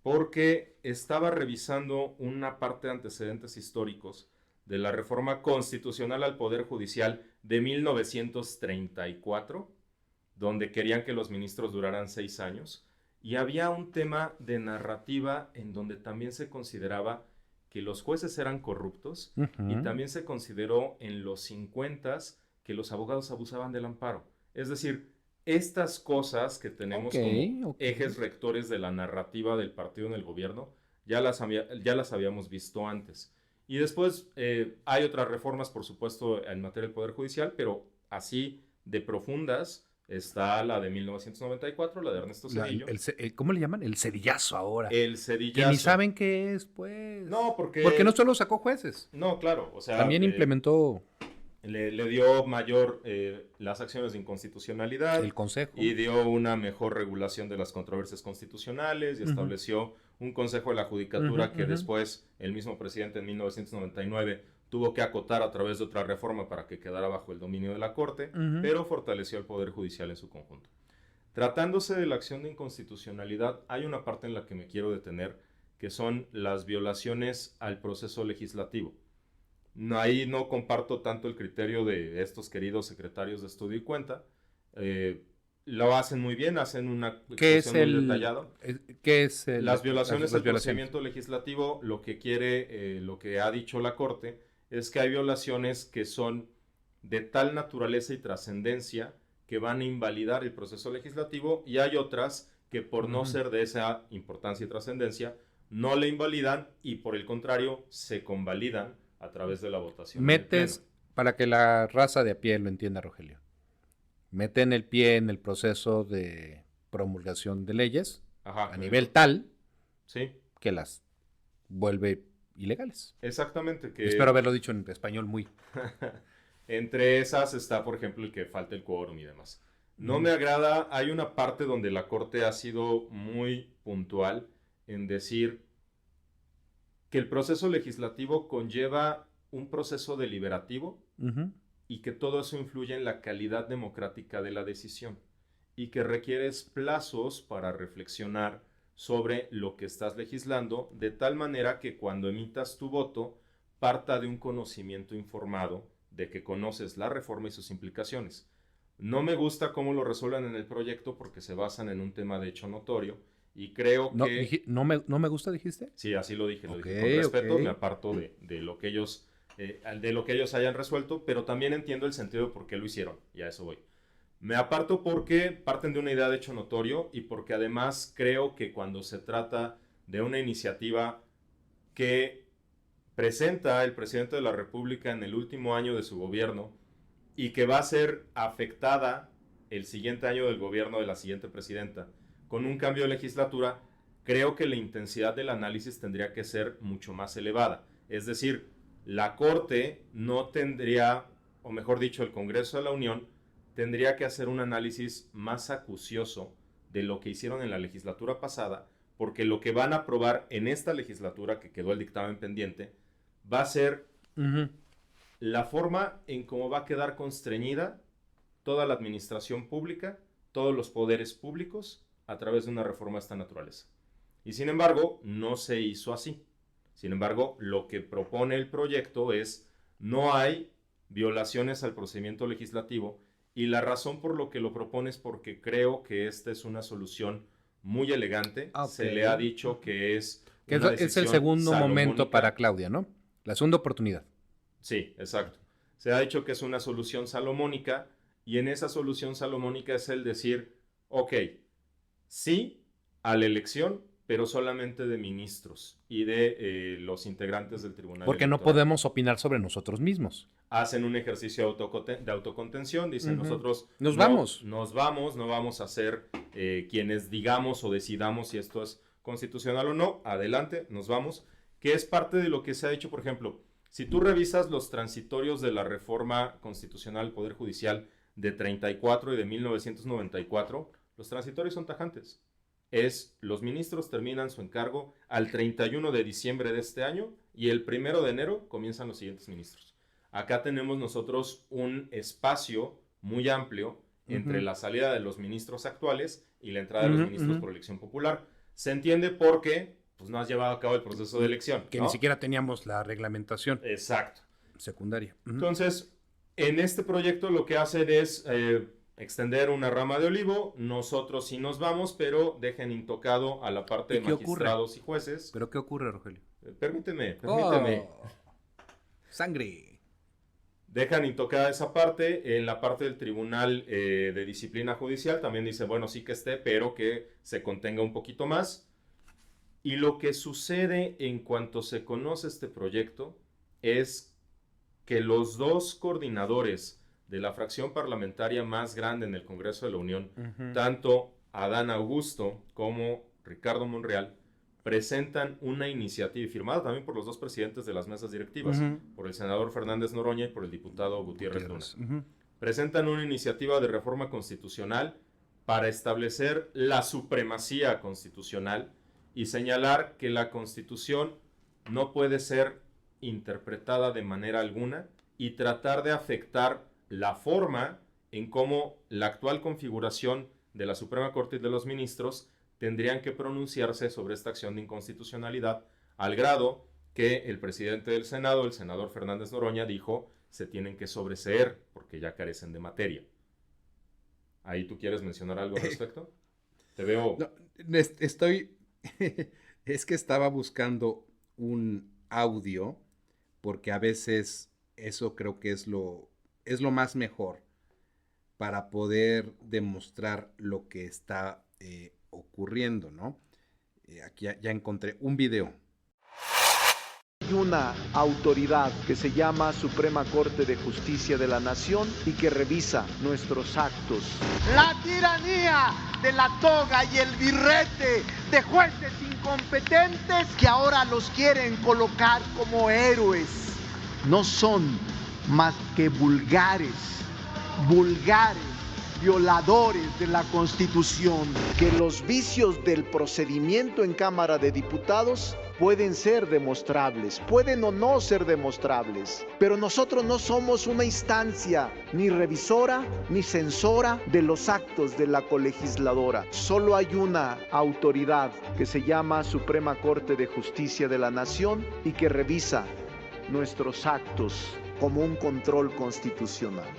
Porque estaba revisando una parte de antecedentes históricos de la reforma constitucional al Poder Judicial de 1934, donde querían que los ministros duraran 6 años, y había un tema de narrativa en donde también se consideraba que los jueces eran corruptos, y también se consideró en los 50s que los abogados abusaban del amparo. Es decir, estas cosas que tenemos como ejes rectores de la narrativa del partido en el gobierno ya las habíamos visto antes. Y después hay otras reformas, por supuesto, en materia del Poder Judicial, pero así de profundas está la de 1994, la de Ernesto Zedillo. ¿Cómo le llaman? El cedillazo ahora. El cedillazo. Que ni saben qué es, pues. No, porque no solo sacó jueces. No, claro. O sea, también implementó... Le dio mayor las acciones de inconstitucionalidad. El Consejo. Y dio una mejor regulación de las controversias constitucionales y estableció un Consejo de la Judicatura que después el mismo presidente en 1999 tuvo que acotar a través de otra reforma para que quedara bajo el dominio de la Corte, pero fortaleció el Poder Judicial en su conjunto. Tratándose de la acción de inconstitucionalidad, hay una parte en la que me quiero detener, que son las violaciones al proceso legislativo. Ahí no comparto tanto el criterio de estos queridos secretarios de Estudio y Cuenta. Lo hacen muy bien, hacen una exposición muy detallada. ¿Qué es las violaciones al procedimiento legislativo? Lo que quiere, lo que ha dicho la Corte, es que hay violaciones que son de tal naturaleza y trascendencia que van a invalidar el proceso legislativo, y hay otras que por no ser de esa importancia y trascendencia no le invalidan y por el contrario se convalidan a través de la votación. Metes, para que la raza de a pie lo entienda, Rogelio, meten el pie en el proceso de promulgación de leyes a nivel tal que las vuelve ilegales. Exactamente. Espero haberlo dicho en español muy... Entre esas está, por ejemplo, el que falte el quórum y demás. No me agrada, hay una parte donde la Corte ha sido muy puntual en decir que el proceso legislativo conlleva un proceso deliberativo y que todo eso influye en la calidad democrática de la decisión y que requieres plazos para reflexionar sobre lo que estás legislando, de tal manera que cuando emitas tu voto parta de un conocimiento informado de que conoces la reforma y sus implicaciones. No me gusta cómo lo resuelven en el proyecto porque se basan en un tema de hecho notorio. Y creo que... ¿No me gusta, dijiste? Sí, así lo dije. Lo dije con respeto, me aparto de lo que ellos hayan resuelto, pero también entiendo el sentido de por qué lo hicieron, y a eso voy. Me aparto porque parten de una idea de hecho notorio y porque además creo que cuando se trata de una iniciativa que presenta el presidente de la República en el último año de su gobierno y que va a ser afectada el siguiente año del gobierno de la siguiente presidenta, con un cambio de legislatura, creo que la intensidad del análisis tendría que ser mucho más elevada. Es decir, la Corte no tendría, o mejor dicho, el Congreso de la Unión, tendría que hacer un análisis más acucioso de lo que hicieron en la legislatura pasada, porque lo que van a aprobar en esta legislatura, que quedó el dictamen pendiente, va a ser la forma en cómo va a quedar constreñida toda la administración pública, todos los poderes públicos, a través de una reforma de esta naturaleza. Y sin embargo, no se hizo así. Sin embargo, lo que propone el proyecto es, no hay violaciones al procedimiento legislativo, y la razón por lo que lo propone es porque creo que esta es una solución muy elegante. Se le ha dicho que es una es el segundo momento para Claudia, ¿no? La segunda oportunidad. Sí, exacto. Se ha dicho que es una solución salomónica, y en esa solución salomónica es el decir, ok, sí a la elección, pero solamente de ministros y de los integrantes del tribunal. Porque electoral. No podemos opinar sobre nosotros mismos. Hacen un ejercicio de autocontención, dicen nosotros nos vamos, no vamos a ser quienes digamos o decidamos si esto es constitucional o no, adelante, nos vamos, que es parte de lo que se ha hecho. Por ejemplo, si tú revisas los transitorios de la reforma constitucional del Poder Judicial de 34 y de 1994, los transitorios son tajantes. Los ministros terminan su encargo al 31 de diciembre de este año y el 1 de enero comienzan los siguientes ministros. Acá tenemos nosotros un espacio muy amplio entre la salida de los ministros actuales y la entrada de los ministros por elección popular. Se entiende porque pues, no has llevado a cabo el proceso de elección. Que ni siquiera teníamos la reglamentación. Exacto. Secundaria. Entonces, en este proyecto lo que hacen es extender una rama de olivo. Nosotros sí nos vamos, pero dejen intocado a la parte de magistrados y jueces. ¿Pero qué ocurre, Rogelio? Permíteme. Sangre. Dejan intocada esa parte. En la parte del Tribunal de Disciplina Judicial también dice, bueno, sí que esté, pero que se contenga un poquito más. Y lo que sucede en cuanto se conoce este proyecto es que los dos coordinadores de la fracción parlamentaria más grande en el Congreso de la Unión, tanto Adán Augusto como Ricardo Monreal, presentan una iniciativa, firmada también por los dos presidentes de las mesas directivas, por el senador Fernández Noroña y por el diputado Gutiérrez Luna. Presentan una iniciativa de reforma constitucional para establecer la supremacía constitucional y señalar que la Constitución no puede ser interpretada de manera alguna y tratar de afectar la forma en cómo la actual configuración de la Suprema Corte y de los ministros tendrían que pronunciarse sobre esta acción de inconstitucionalidad, al grado que el presidente del Senado, el senador Fernández Noroña, dijo se tienen que sobreseer porque ya carecen de materia. ¿Ahí tú quieres mencionar algo al respecto? Te veo... No, es que estaba buscando un audio porque a veces eso creo que es lo más mejor para poder demostrar lo que está ocurriendo, ¿no? Aquí ya encontré un video. Hay una autoridad que se llama Suprema Corte de Justicia de la Nación y que revisa nuestros actos. La tiranía de la toga y el birrete de jueces incompetentes que ahora los quieren colocar como héroes no son más que vulgares violadores de la Constitución. Que los vicios del procedimiento en Cámara de Diputados pueden ser demostrables, pueden o no ser demostrables, pero nosotros no somos una instancia ni revisora ni censora de los actos de la colegisladora. Solo hay una autoridad que se llama Suprema Corte de Justicia de la Nación y que revisa nuestros actos como un control constitucional.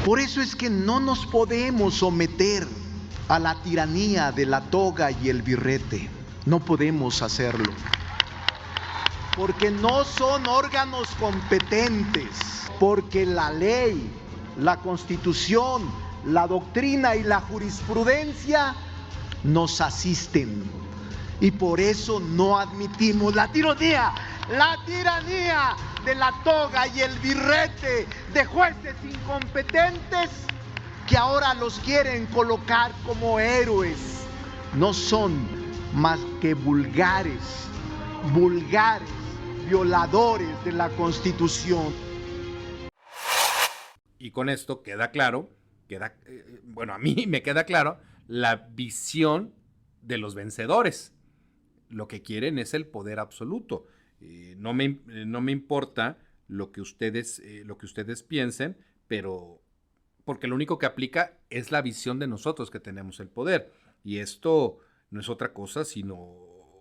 Por eso es que no nos podemos someter a la tiranía de la toga y el birrete. No podemos hacerlo. Porque no son órganos competentes. Porque la ley, la Constitución, la doctrina y la jurisprudencia nos asisten. Y por eso no admitimos la tiranía de la toga y el birrete de jueces incompetentes que ahora los quieren colocar como héroes. No son más que vulgares violadores de la Constitución. Y con esto queda claro, bueno, a mí me queda claro la visión de los vencedores. Lo que quieren es el poder absoluto. No me importa lo que ustedes piensen, pero porque lo único que aplica es la visión de nosotros que tenemos el poder. Y esto no es otra cosa sino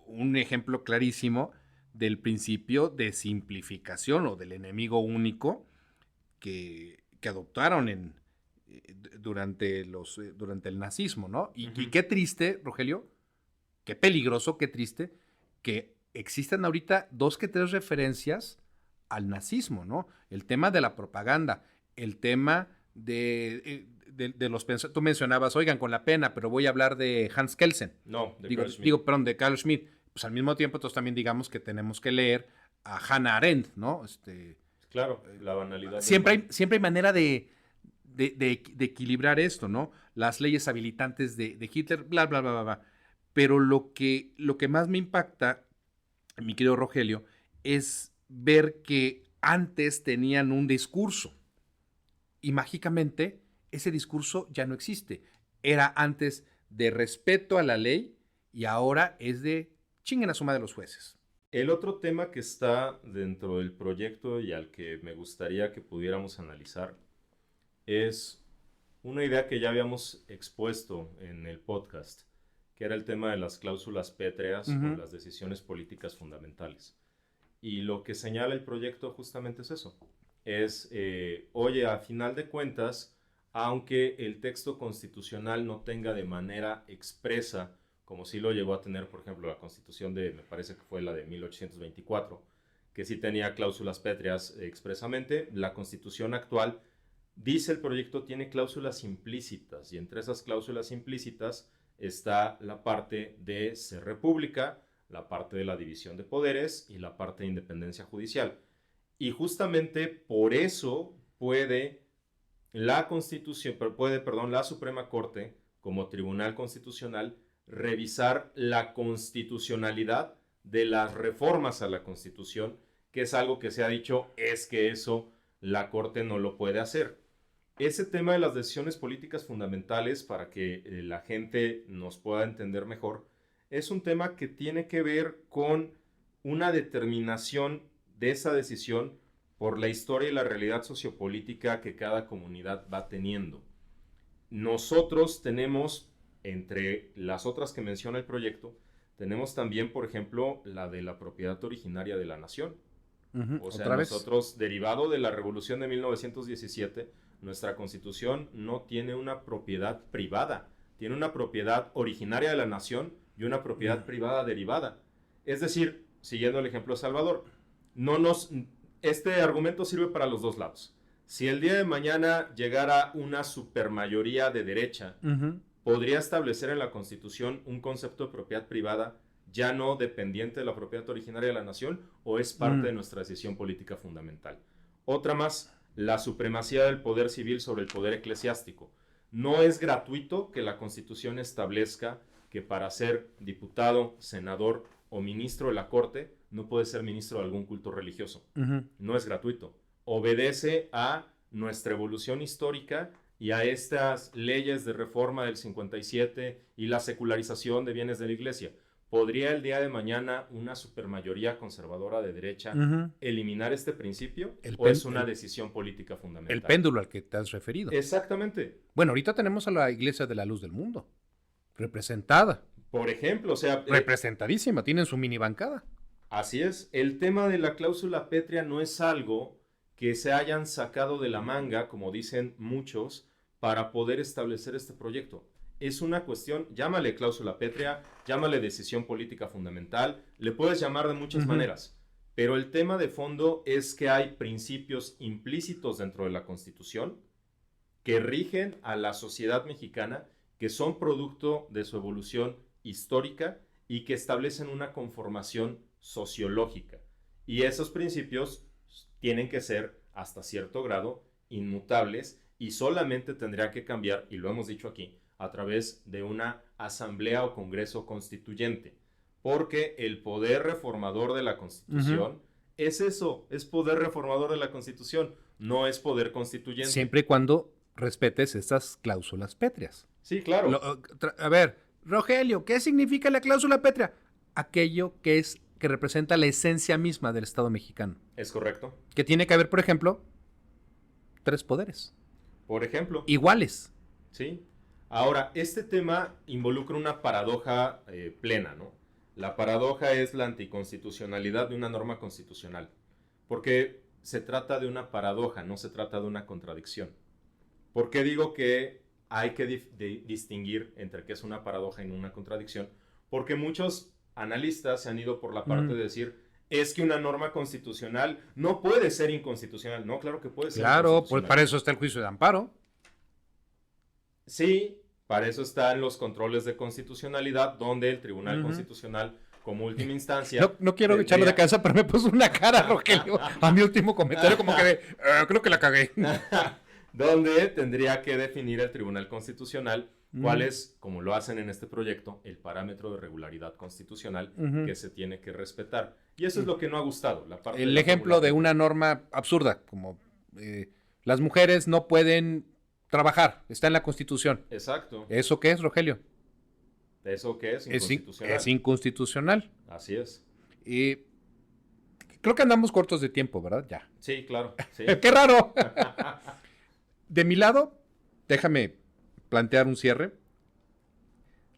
un ejemplo clarísimo del principio de simplificación o del enemigo único que adoptaron durante el nazismo, ¿no? Y qué triste, Rogelio, qué peligroso, qué triste que existen ahorita 2 que 3 referencias al nazismo, ¿no? El tema de la propaganda, el tema de los pensadores. Tú mencionabas, oigan, con la pena, pero voy a hablar de Hans Kelsen. No, de Carl Schmitt. Pues al mismo tiempo, todos también digamos que tenemos que leer a Hannah Arendt, ¿no? Claro, la banalidad. Siempre hay manera de equilibrar esto, ¿no? Las leyes habilitantes de Hitler, bla, bla, bla, bla, bla. Pero lo que más me impacta, mi querido Rogelio, es ver que antes tenían un discurso y mágicamente ese discurso ya no existe. Era antes de respeto a la ley y ahora es de chinguen a suma de los jueces. El otro tema que está dentro del proyecto y al que me gustaría que pudiéramos analizar es una idea que ya habíamos expuesto en el podcast, que era el tema de las cláusulas pétreas o las decisiones políticas fundamentales. Y lo que señala el proyecto justamente es eso. Oye, a final de cuentas, aunque el texto constitucional no tenga de manera expresa, como sí lo llegó a tener, por ejemplo, la Constitución me parece que fue la de 1824, que sí tenía cláusulas pétreas expresamente, la Constitución actual, dice el proyecto, tiene cláusulas implícitas, y entre esas cláusulas implícitas está la parte de ser república, la parte de la división de poderes y la parte de independencia judicial. Y justamente por eso puede la Suprema Corte, como Tribunal Constitucional, revisar la constitucionalidad de las reformas a la Constitución, que es algo que se ha dicho, es que eso la Corte no lo puede hacer. Ese tema de las decisiones políticas fundamentales, para que la gente nos pueda entender mejor, es un tema que tiene que ver con una determinación de esa decisión por la historia y la realidad sociopolítica que cada comunidad va teniendo. Nosotros tenemos, entre las otras que menciona el proyecto, tenemos también, por ejemplo, la de la propiedad originaria de la nación. O sea, nosotros, derivado de la Revolución de 1917, nuestra Constitución no tiene una propiedad privada, tiene una propiedad originaria de la nación y una propiedad privada derivada. Es decir, siguiendo el ejemplo de Salvador, este argumento sirve para los dos lados. Si el día de mañana llegara una supermayoría de derecha, podría establecer en la Constitución un concepto de propiedad privada ya no dependiente de la propiedad originaria de la nación, o es parte de nuestra decisión política fundamental. Otra más, la supremacía del poder civil sobre el poder eclesiástico. No es gratuito que la Constitución establezca que para ser diputado, senador o ministro de la Corte no puede ser ministro de algún culto religioso. No es gratuito. Obedece a nuestra evolución histórica y a estas leyes de reforma del 57 y la secularización de bienes de la Iglesia. ¿Podría el día de mañana una supermayoría conservadora de derecha eliminar este principio? ¿O es una decisión política fundamental? El péndulo al que te has referido. Exactamente. Bueno, ahorita tenemos a la Iglesia de la Luz del Mundo, representada. Por ejemplo, o sea... representadísima, tienen su mini bancada. Así es. El tema de la cláusula pétrea no es algo que se hayan sacado de la manga, como dicen muchos, para poder establecer este proyecto. Es una cuestión, llámale cláusula pétrea, llámale decisión política fundamental, le puedes llamar de muchas maneras, pero el tema de fondo es que hay principios implícitos dentro de la Constitución que rigen a la sociedad mexicana, que son producto de su evolución histórica y que establecen una conformación sociológica. Y esos principios tienen que ser, hasta cierto grado, inmutables, y solamente tendría que cambiar, y lo hemos dicho aquí, a través de una asamblea o congreso constituyente, porque el poder reformador de la Constitución es eso, es poder reformador de la Constitución, no es poder constituyente. Siempre y cuando respetes estas cláusulas pétreas. Sí, claro. A ver, Rogelio, ¿qué significa la cláusula pétrea? Aquello que representa la esencia misma del Estado mexicano. Es correcto. Que tiene que haber, por ejemplo, 3 poderes. Por ejemplo. Iguales. Sí. Ahora, este tema involucra una paradoja plena, ¿no? La paradoja es la anticonstitucionalidad de una norma constitucional, porque se trata de una paradoja, no se trata de una contradicción. ¿Por qué digo que hay que distinguir entre qué es una paradoja y una contradicción? Porque muchos analistas se han ido por la parte de decir, es que una norma constitucional no puede ser inconstitucional. No, claro que puede ser. Claro, pues para eso está el juicio de amparo. Sí, para eso están los controles de constitucionalidad, donde el Tribunal Constitucional, como última instancia... No quiero echarlo de cabeza, pero me puso una cara, Rogelio, a mi último comentario, como que creo que la cagué. Donde tendría que definir el Tribunal Constitucional cuál es, como lo hacen en este proyecto, el parámetro de regularidad constitucional que se tiene que respetar. Y eso es lo que no ha gustado. El ejemplo de una norma absurda, como las mujeres no pueden trabajar, está en la Constitución. Exacto. ¿Eso qué es, Rogelio? ¿Eso qué es? Inconstitucional. Es inconstitucional. Así es. Y creo que andamos cortos de tiempo, ¿verdad? Ya. Sí, claro. Sí. ¡Qué raro! De mi lado, déjame plantear un cierre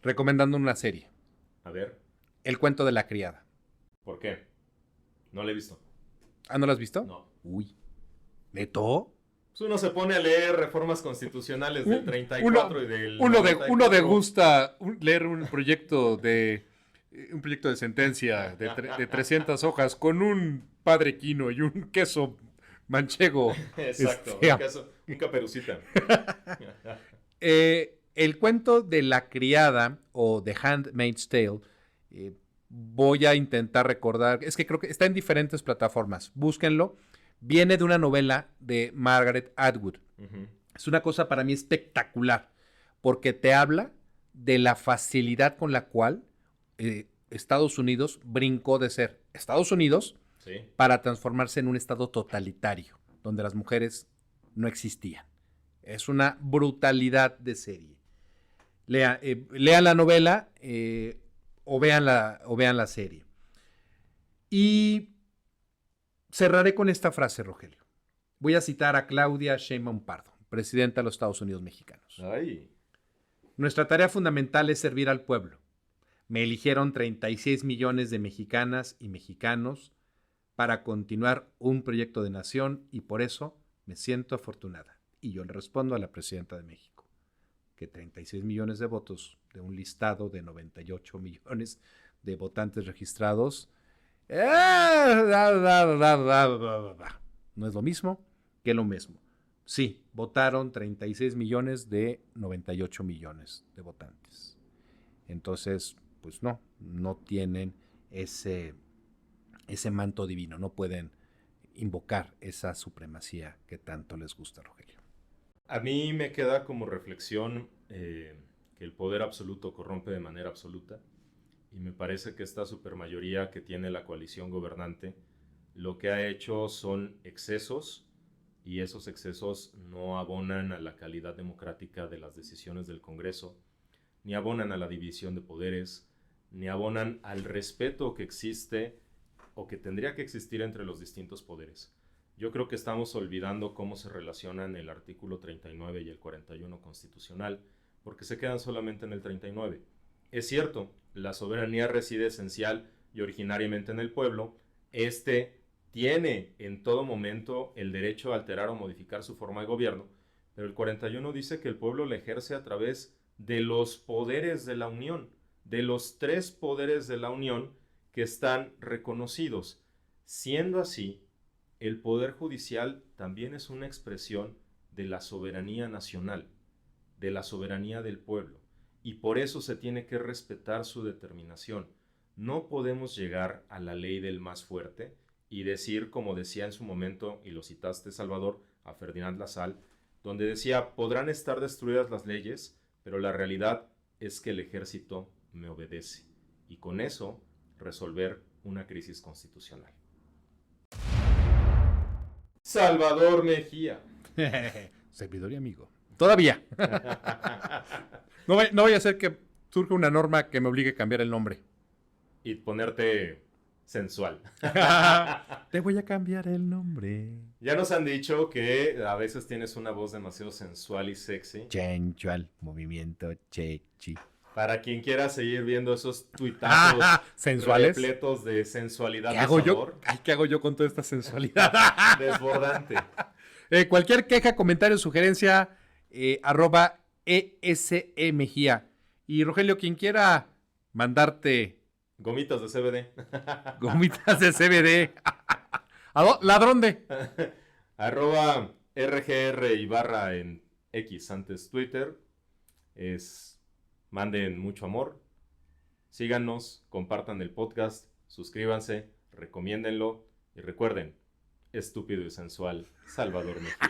recomendando una serie. A ver. El cuento de la criada. ¿Por qué? No la he visto. ¿Ah, no la has visto? No. Uy. ¿Neto? Pues uno se pone a leer reformas constitucionales del 34 y del 94. Uno degusta leer un proyecto de sentencia de 300 hojas con un padre quino y un queso manchego. Exacto, un caperucita. El cuento de la criada o The Handmaid's Tale Voy a intentar recordar, es que creo que está en diferentes plataformas, búsquenlo. Viene de una novela de Margaret Atwood. Ujú. Es una cosa para mí espectacular, porque te habla de la facilidad con la cual Estados Unidos brincó de ser Estados Unidos Sí. para transformarse en un estado totalitario, donde las mujeres no existían. Es una brutalidad de serie. Lean la novela o vean la serie. Y cerraré con esta frase, Rogelio. Voy a citar a Claudia Sheinbaum Pardo, presidenta de los Estados Unidos mexicanos. Ay. Nuestra tarea fundamental es servir al pueblo. Me eligieron 36 millones de mexicanas y mexicanos para continuar un proyecto de nación y por eso me siento afortunada. Y yo le respondo a la presidenta de México que 36 millones de votos de un listado de 98 millones de votantes registrados no es lo mismo que lo mismo. Sí, votaron 36 millones de 98 millones de votantes. Entonces, pues no tienen ese manto divino, no pueden invocar esa supremacía que tanto les gusta, Rogelio. A mí me queda como reflexión que el poder absoluto corrompe de manera absoluta y me parece que esta supermayoría que tiene la coalición gobernante lo que ha hecho son excesos y esos excesos no abonan a la calidad democrática de las decisiones del Congreso, ni abonan a la división de poderes, ni abonan al respeto que existe o que tendría que existir entre los distintos poderes. Yo creo que estamos olvidando cómo se relacionan el artículo 39 y el 41 constitucional, porque se quedan solamente en el 39. Es cierto, la soberanía reside esencial y originariamente en el pueblo. Este tiene en todo momento el derecho a alterar o modificar su forma de gobierno, pero el 41 dice que el pueblo le ejerce a través de los poderes de la Unión, de los 3 poderes de la Unión que están reconocidos. Siendo así, el Poder Judicial también es una expresión de la soberanía nacional, de la soberanía del pueblo, y por eso se tiene que respetar su determinación. No podemos llegar a la ley del más fuerte y decir, como decía en su momento, y lo citaste, Salvador, a Ferdinand Lassalle, donde decía, podrán estar destruidas las leyes, pero la realidad es que el ejército me obedece. Y con eso, resolver una crisis constitucional. Salvador Mejía. Servidor y amigo. Todavía. No vaya a ser que surja una norma que me obligue a cambiar el nombre. Y ponerte sensual. Te voy a cambiar el nombre. Ya nos han dicho que a veces tienes una voz demasiado sensual y sexy. Sensual, movimiento chechi. Para quien quiera seguir viendo esos tuitazos sensuales, repletos de sensualidad ¿Qué y hago sabor. ¿Qué hago yo con toda esta sensualidad? Desbordante. Cualquier queja, comentario, sugerencia, @ESE Mejía. Y Rogelio, quien quiera mandarte Gomitas de CBD. gomitas de CBD. ¿Ladrón de? @RGR y barra en X, antes Twitter. Manden mucho amor. Síganos, compartan el podcast, suscríbanse, recomiéndenlo y recuerden, estúpido y sensual, Salvador Mejía.